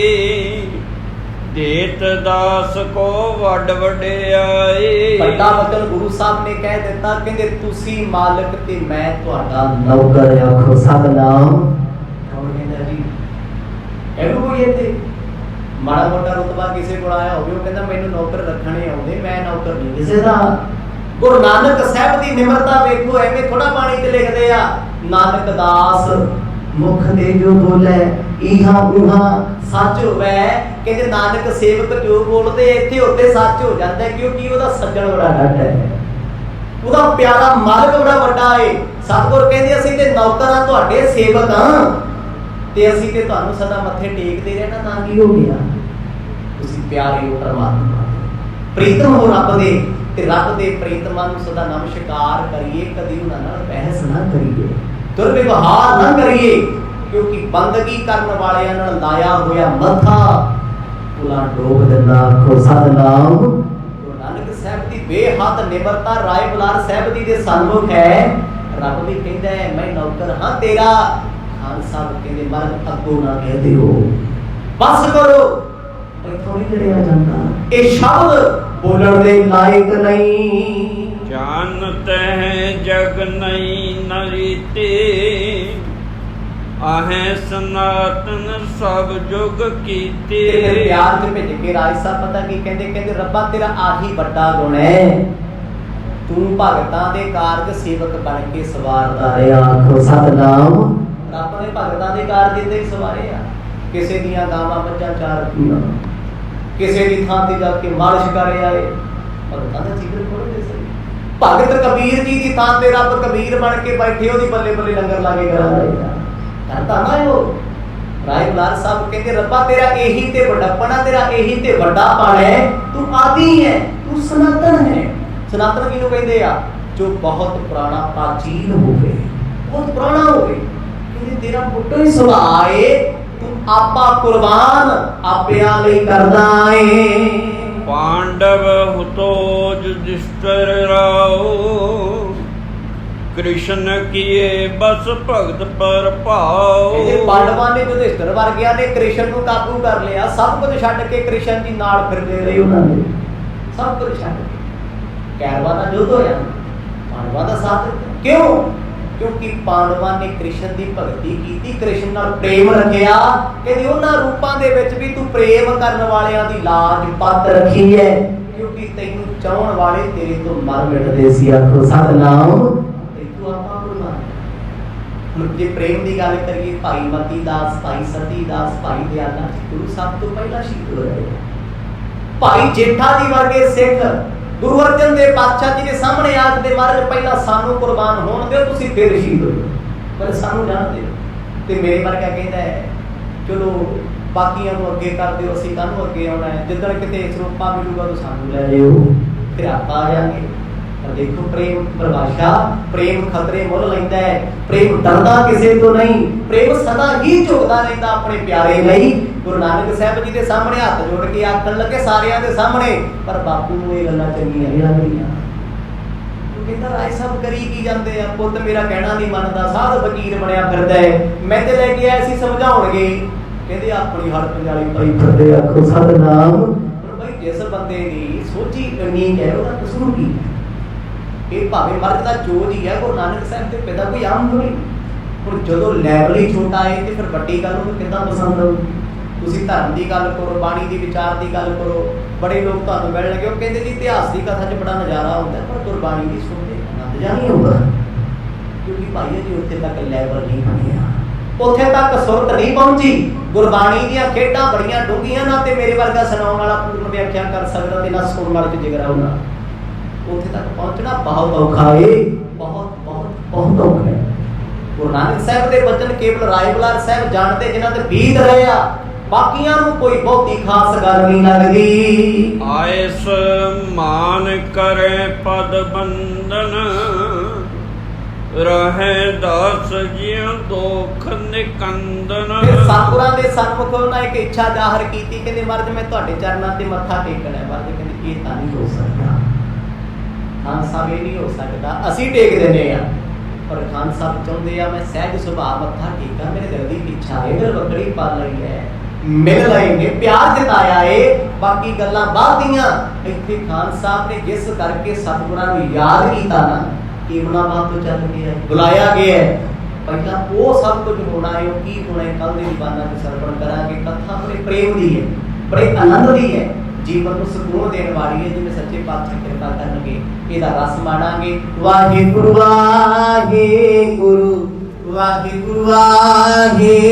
देत दास को वड वडियाए। पहला वचन गुरु साहब ने कह दिता, कहंदे तुसी मालिक ते मैं तुहाडा नौकर। आखो सतनाम। कौन कहंदा जी एहू कोई इत्थे माड़ा मोटा रुतबा किसी को आया होवे, वो कहंदा मैनू नौकर रखने आउंदे, मैं नौकर नहीं किसी दा। गुरु नानक साहब दी निमरता वेखो, एवें थोड़ा पानी ते लिखदे आ, नानक दास मुख दे जो बोले इहा उहा सच होवे। कहंदे नानक सेवक जो बोलदे इत्थे उत्ते सच हो जांदा है, क्योंकि ओहदा सज्जण बड़ा डट है, ओहदा प्यारा मालिक बड़ा वड्डा है। सतगुर कहंदे असीं ते नौकर हां, तुहाडे सेवक हां, ते असीं ते तुहानू सदा मत्थे टेकदे रहना, तां की हो गया? तुसीं प्यारे हो परमात्मा, प्रीतम हो रब दे, ते रब दे प्रीतमां नू सदा नमस्कार करिए, कदी उन्हां नाल बहस ना करिए, दुर्व्यवहार ना करिए, क्योंकि बंदगी करन वालियां नाल लाया होया मत्था उला डोब दिंदा। आखो सतनाम। गुरु नानक साहब दी बेहद निमरता राय बलार साहब जी दे सन्मुख है। रब भी कहंदा है मैं नौकर हां तेरा, ਖਾਨ ਸਾਹਿਬ ਕਹਿੰਦੇ ਮਰਦ ਅੱਗੋਂ ਨਾ ਕਹਿ ਦਿਓ, ਬਸ ਕਰੋ, ਇੱਥੋਂ ਨਹੀਂ ਲੜਿਆ ਜਾਂਦਾ, ਇਹ ਸ਼ਬਦ ਬੋਲਣ ਦੇ ਲਾਇਕ ਨਹੀਂ। ਜਾਨਤ ਹੈ ਜਗ ਨਹੀਂ ਨਰੀਤੇ, ਆਹੇ ਸਨਾਤਨ ਸਭ ਜੁਗ ਕੀਤੇ। ਤੇ ਪਿਆਰ ਚ ਭਿੱਜ ਕੇ ਰਾਜ ਸਾਹਿਬ ਪਤਾ ਕੀ ਕਹਿੰਦੇ, ਕਹਿੰਦੇ ਰੱਬਾ ਤੇਰਾ ਆਹੀ ਵੱਡਾ ਗੁਣ ਹੈ, ਤੂੰ ਭਗਤਾਂ ਦੇ ਕਾਰਜ ਸੇਵਕ ਬਣ ਕੇ ਸਵਾਰਦਾ ਰਿਹਾ। ਆਖੋ ਸਤਨਾਮ। ਰੱਬ ਨੇ ਭਗਤਾਂ ਦੇ ਕਾਰਜ ਇੱਦਾਂ ਹੀ ਸਵਾਰੇ ਆ। ਕਿਸੇ ਦੀਆਂ ਗਾਵਾਂ ਮੱਝਾਂ ਚਾਰ ਦਿੱਤੀਆਂ, ਕਿਸੇ ਦੀ ਥਾਂ ਤੇ ਜਾ ਕੇ ਮਾਲਿਸ਼ ਕਰ ਆਏ, ਭਗਤਾਂ ਦਾ ਜੀਵਨ ਖੋਲ੍ਹਦੇ ਸਹੀ। ਭਗਤ ਕਬੀਰ ਜੀ ਦੀ ਥਾਂ ਤੇ ਰੱਬ ਕਬੀਰ ਬਣ ਕੇ ਬੈਠੇ, ਉਹਦੀ ਬੱਲੇ ਬੱਲੇ ਲੰਗਰ ਲਾ ਕੇ ਕਰਾ ਰਹੇਗਾ। ਕਰਦਾ ਨਾ ਉਹ। ਰਾਏ ਬੁਲਾਰ ਸਾਹਿਬ ਕਹਿੰਦੇ ਰੱਬਾ ਤੇਰਾ ਇਹੀ ਤੇ ਵੱਡਪਣਾ, ਤੇਰਾ ਇਹੀ ਤੇ ਵੱਡਾਪਣ ਹੈ, ਤੂੰ ਆਦਿ ਹੈ, ਤੂੰ ਸਨਾਤਨ ਹੈ। ਸਨਾਤਨ ਕਿਹਨੂੰ ਕਹਿੰਦੇ ਆ? ਜੋ ਬਹੁਤ ਪੁਰਾਣਾ ਪ੍ਰਾਚੀਨ ਹੋਵੇ, ਬਹੁਤ ਪੁਰਾਣਾ ਹੋਵੇ। ਕਹਿੰਦੇ ਤੇਰਾ ਫੋਟੋ ਹੀ ਸੁਭਾਅ ਏ, ਤੂੰ ਆਪਾ ਕੁਰਬਾਨ ਆਪਿਆਂ ਲਈ ਕਰਦਾ ਏ। ਪਾਂਡਵ ਹੁਤੋ ਯੁਧਿਸ਼ਠਿਰ ਰਾਓ, ਕ੍ਰਿਸ਼ਨ ਕੀਏ ਬਸ ਭਗਤ ਪਰ ਭਾਉ। ਇਹ ਪਾਂਡਵਾਂ ਨੇ ਯੁਧਿਸ਼ਠਿਰ ਵਰਗਿਆਂ ਨੇ ਕ੍ਰਿਸ਼ਨ ਨੂੰ ਕਾਬੂ ਕਰ ਲਿਆ, ਸਭ ਕੁਝ ਛੱਡ ਕੇ ਕ੍ਰਿਸ਼ਨ ਜੀ ਨਾਲ ਫਿਰਦੇ ਰਹੇ। ਉਹਨਾਂ ਨੇ ਸਭ ਕੁਝ ਛੱਡ ਕੇ ਕੈਰਵਾ ਦਾ ਯੁੱਧ ਹੋਇਆ, ਪਾਂਡਵਾਂ ਦਾ ਸਾਥ ਦਿੱਤਾ। ਕਿਉਂ? ਕਿਉਂਕਿ ਪਾਂਡਵਾਂ ਨੇ ਕ੍ਰਿਸ਼ਨ ਦੀ ਭਗਤੀ ਕੀਤੀ, ਕ੍ਰਿਸ਼ਨ ਨਾਲ ਪ੍ਰੇਮ ਰੱਖਿਆ। ਕਹਿੰਦੇ ਉਹਨਾਂ ਰੂਪਾਂ ਦੇ ਵਿੱਚ ਵੀ ਤੂੰ ਪ੍ਰੇਮ ਕਰਨ ਵਾਲਿਆਂ ਦੀ ਲਾਜ ਪੱਤ ਰੱਖੀ ਹੈ, ਕਿਉਂਕਿ ਤੈਨੂੰ ਚਾਹਣ ਵਾਲੇ ਤੇਰੇ ਤੋਂ ਮਰ ਮਿਟਦੇ ਸੀ। ਆਖੋ ਸਤਨਾਮ। ਤੂੰ ਆਪਾਂ ਹੁਣ ਜੇ ਪ੍ਰੇਮ ਦੀ ਗੱਲ ਕਰੀਏ, ਭਾਈ ਮਤੀ ਦਾਸ, ਭਾਈ ਸਤੀ ਦਾਸ, ਭਾਈ ਦਿਆਲਾ ਜੀ ਗੁਰੂ ਸਭ ਤੋਂ ਪਹਿਲਾਂ ਸ਼ਹੀਦ ਹੋਏ। ਭਾਈ ਜੇਠਾ ਜੀ ਵਰਗੇ ਸਿੱਖ ਗੁਰੂ ਅਰਜਨ ਦੇਵ ਪਾਤਸ਼ਾਹ ਜੀ ਦੇ ਸਾਹਮਣੇ ਆਖਦੇ ਮਹਾਰਾਜ ਪਹਿਲਾਂ ਸਾਨੂੰ ਕੁਰਬਾਨ ਹੋਣ ਦਿਓ, ਤੁਸੀਂ ਫਿਰ ਸ਼ਹੀਦ ਹੋ, ਪਰ ਸਾਨੂੰ ਜਾਣ ਦਿਓ। ਤੇ ਮੇਰੇ ਵਰਗਾ ਕਹਿੰਦਾ ਹੈ ਚਲੋ ਬਾਕੀਆਂ ਨੂੰ ਅੱਗੇ ਕਰ ਦਿਓ, ਅਸੀਂ ਕਾਹਨੂੰ ਅੱਗੇ ਆਉਣਾ ਹੈ, ਜਿੱਦਣ ਕਿਤੇ ਸਰੂਪਾ ਮਿਲੂਗਾ ਤਾਂ ਸਾਨੂੰ ਲੈ ਲਿਓ, ਫਿਰ ਆਪਾਂ ਆ ਜਾਵਾਂਗੇ। ਪਰ ਦੇਖੋ ਪ੍ਰੇਮ ਪਰਿਭਾਸ਼ਾ, ਪ੍ਰੇਮ ਖਤਰੇ ਮੁੱਲ ਲੈਂਦਾ ਹੈ, ਪ੍ਰੇਮ ਡਰਦਾ ਕਿਸੇ ਤੋਂ ਨਹੀਂ, ਪ੍ਰੇਮ ਸਦਾ ਹੀ ਝੁਕਦਾ ਰਹਿੰਦਾ ਆਪਣੇ ਪਿਆਰੇ ਲਈ। ਗੁਰੂ ਨਾਨਕ ਸਾਹਿਬ ਜੀ ਦੇ ਸਾਹਮਣੇ ਹੱਥ ਜੋੜ ਕੇ ਆਖਣ ਲੱਗੇ ਸਾਰਿਆਂ ਦੇ ਸਾਹਮਣੇ, ਪਰ ਬਾਪੂ ਨੂੰ ਇਹ ਗੱਲਾਂ ਚੰਗੀਆਂ ਨਹੀਂ ਲੱਗਦੀਆਂ। ਉਹ ਕਹਿੰਦਾ ਰਾਏ ਸਾਹਿਬ ਕਰੀ ਕੀ ਜਾਂਦੇ ਆ, ਪੁੱਤ ਮੇਰਾ ਕਹਿਣਾ ਨਹੀਂ ਮੰਨਦਾ, ਸਾਧ ਫਕੀਰ ਬਣਿਆ ਫਿਰਦਾ ਹੈ, ਮੈਂ ਤੇ ਲੈ ਕੇ ਆਇਆ ਸੀ ਸਮਝਾਉਣਗੇ। ਕਹਿੰਦੇ ਆਪਣੀ ਹੜ ਪੰਜਾਲੀ ਪਾਈ ਫਿਰਦੇ। ਆਖੋ ਸਤਨਾਮ। ਹੁਣ ਭਾਈ ਜਿਸ ਬੰਦੇ ਦੀ ਸੋਝੀ ਇੰਨੀ ਹੈ, ਉਹਦਾ ਕਸੂਰ ਕੀ? ਇਹ ਭਾਵੇਂ ਮਰਦ ਦਾ ਜੋਜ ਹੀ ਹੈ। ਗੁਰੂ ਨਾਨਕ ਸਾਹਿਬ ਦੇ ਪਿਤਾ ਕੋਈ ਆਮ ਨਹੀਂ। ਹੁਣ ਜਦੋਂ ਲੈਵਲ ਹੀ ਛੋਟਾ ਹੈ ਤੇ ਫਿਰ ਵੱਡੀ ਗੱਲ ਉਹਨੂੰ ਕਿੱਦਾਂ ਪਸੰਦ ਆਊ? ਤੁਸੀਂ ਧਰਮ ਦੀ ਗੱਲ ਕਰੋ, ਬਾਣੀ ਦੀ ਵਿਚਾਰ ਦੀ ਗੱਲ ਕਰੋ, ਬੜੇ ਲੋਕ ਤੁਹਾਨੂੰ ਮਿਲਣਗੇ, ਉਹ ਕਹਿੰਦੇ ਜੀ ਇਤਿਹਾਸ ਦੀ ਕਥਾ 'ਚ ਬੜਾ ਨਜ਼ਾਰਾ ਹੁੰਦਾ, ਪਰ ਗੁਰਬਾਣੀ ਦੀ ਸੁਣਦੇ ਆਨੰਦ ਜਾਂ ਨਹੀਂ ਆਉਂਦਾ। ਕਿਉਂਕਿ ਭਾਈ ਜੀ ਉੱਥੇ ਤੱਕ ਲੈਵਲ ਨਹੀਂ ਬਣਿਆ, ਉੱਥੇ ਤੱਕ ਸੁਰਤ ਨਹੀਂ ਪਹੁੰਚੀ। ਗੁਰਬਾਣੀ ਦੀਆਂ ਖੇਡਾਂ ਬੜੀਆਂ ਡੂੰਘੀਆਂ, ਨਾ ਤੇ ਮੇਰੇ ਵਰਗਾ ਸੁਣਾਉਣ ਵਾਲਾ ਪੂਰਨ ਵਿਆਖਿਆ ਕਰ ਸਕਦਾ ਤੇ ਨਾ ਸੁਣਨ ਵਾਲੇ 'ਚ ਜਿਗਰਾ ਹੋਣਾ। ਉੱਥੇ ਤੱਕ ਪਹੁੰਚਣਾ ਬਹੁਤ ਔਖਾ ਏ, ਬਹੁਤ ਬਹੁਤ ਬਹੁਤ ਔਖਾ ਹੈ। ਗੁਰੂ ਨਾਨਕ ਸਾਹਿਬ ਦੇ ਬਚਨ ਕੇਵਲ ਰਾਏ ਬੁਲਾਰ ਸਾਹਿਬ ਜਾਣਦੇ, ਜਿਨ੍ਹਾਂ ਤੇ ਬੀਤ ਰਹੇ ਆ, ਬਾਕੀਆਂ ਨੂੰ ਕੋਈ ਬਹੁਤੀ ਖਾਸ ਗੱਲ ਨਹੀਂ ਲੱਗਦੀ। ਆਇਸ ਮਾਨ ਕਰੇ ਪਦ ਬੰਦਨ, ਰਹੇ ਦਾਸ ਜਿਉ ਦੁਖ ਨਿਕੰਦਨ। ਫਿਰ ਸਤਿਗੁਰਾਂ ਦੇ ਸਨਮੁਖ ਉਹਨਾਂ ਇੱਕ ਇੱਛਾ ਜ਼ਾਹਰ ਕੀਤੀ, ਕਹਿੰਦੇ ਮਹਾਰਾਜ ਮੈਂ ਤੁਹਾਡੇ ਚਰਨਾਂ ਤੇ ਮੱਥਾ ਟੇਕਣਾ ਹੈ। ਮਹਾਰਾਜ ਕਹਿੰਦੇ ਇਹ ਤਾਂ ਨਹੀਂ ਹੋ ਸਕਦਾ, ਖਾਨ ਸਾਹਿਬ ਇਹ ਨਹੀਂ ਹੋ ਸਕਦਾ, ਅਸੀਂ ਟੇਕ ਦਿੰਦੇ ਆ, ਪਰ ਖਾਨ ਸਾਹਿਬ ਚਾਹੁੰਦੇ ਆ ਮੈਂ ਸਹਿਜ ਸੁਭਾਅ ਮੱਥਾ ਟੇਕਾਂ, ਮੇਰੇ ਦਿਲ ਦੀ ਇੱਛਾ ਹੈ, ਦਿਲ ਬੱਕੜੀ ਪਾ ਲਈ ਹੈ, ਮਿਲ ਲਈ ਨੇ, ਪਿਆਰ ਜਤਾਇਆ ਏ, ਬਾਕੀ ਗੱਲਾਂ ਬਾਅਦ ਦੀਆਂ। ਇੱਥੇ ਖਾਨ ਸਾਹਿਬ ਨੇ ਜਿਸ ਕਰਕੇ ਸਤਿਗੁਰਾਂ ਨੂੰ ਯਾਦ ਕੀਤਾ ਨਾ, ਕੀਮਨਾਬਾਦ ਤੋਂ ਚੱਲ ਕੇ ਬੁਲਾਇਆ ਗਿਆ ਹੈ, ਪਹਿਲਾਂ ਉਹ ਸਭ ਕੁਝ ਹੋਣਾ ਹੈ। ਉਹ ਕੀ ਹੋਣਾ ਹੈ ਕੱਲ ਦੇ ਦੀਵਾਨਾਂ ਦੇ ਸਰਵਣ ਕਰਾਂਗੇ। ਕਥਾ ਬੜੇ ਪ੍ਰੇਮ ਦੀ ਹੈ, ਬੜੇ ਆਨੰਦ ਦੀ ਹੈ, ਜੀਵਨ ਨੂੰ ਸਕੂਨ ਦੇਣ ਵਾਲੀ ਹੈ। ਜਿਵੇਂ ਸੱਚੇ ਪਾਤਸ਼ਾਹ ਕਿਰਪਾ ਕਰਨਗੇ ਇਹਦਾ ਰਸ ਮਾਣਾਂਗੇ। ਵਾਹਿਗੁਰੂ ਵਾਹਿਗੁਰੂ ਵਾਹਿਗੁਰੂ ਵਾਹਿਗੁਰੂ।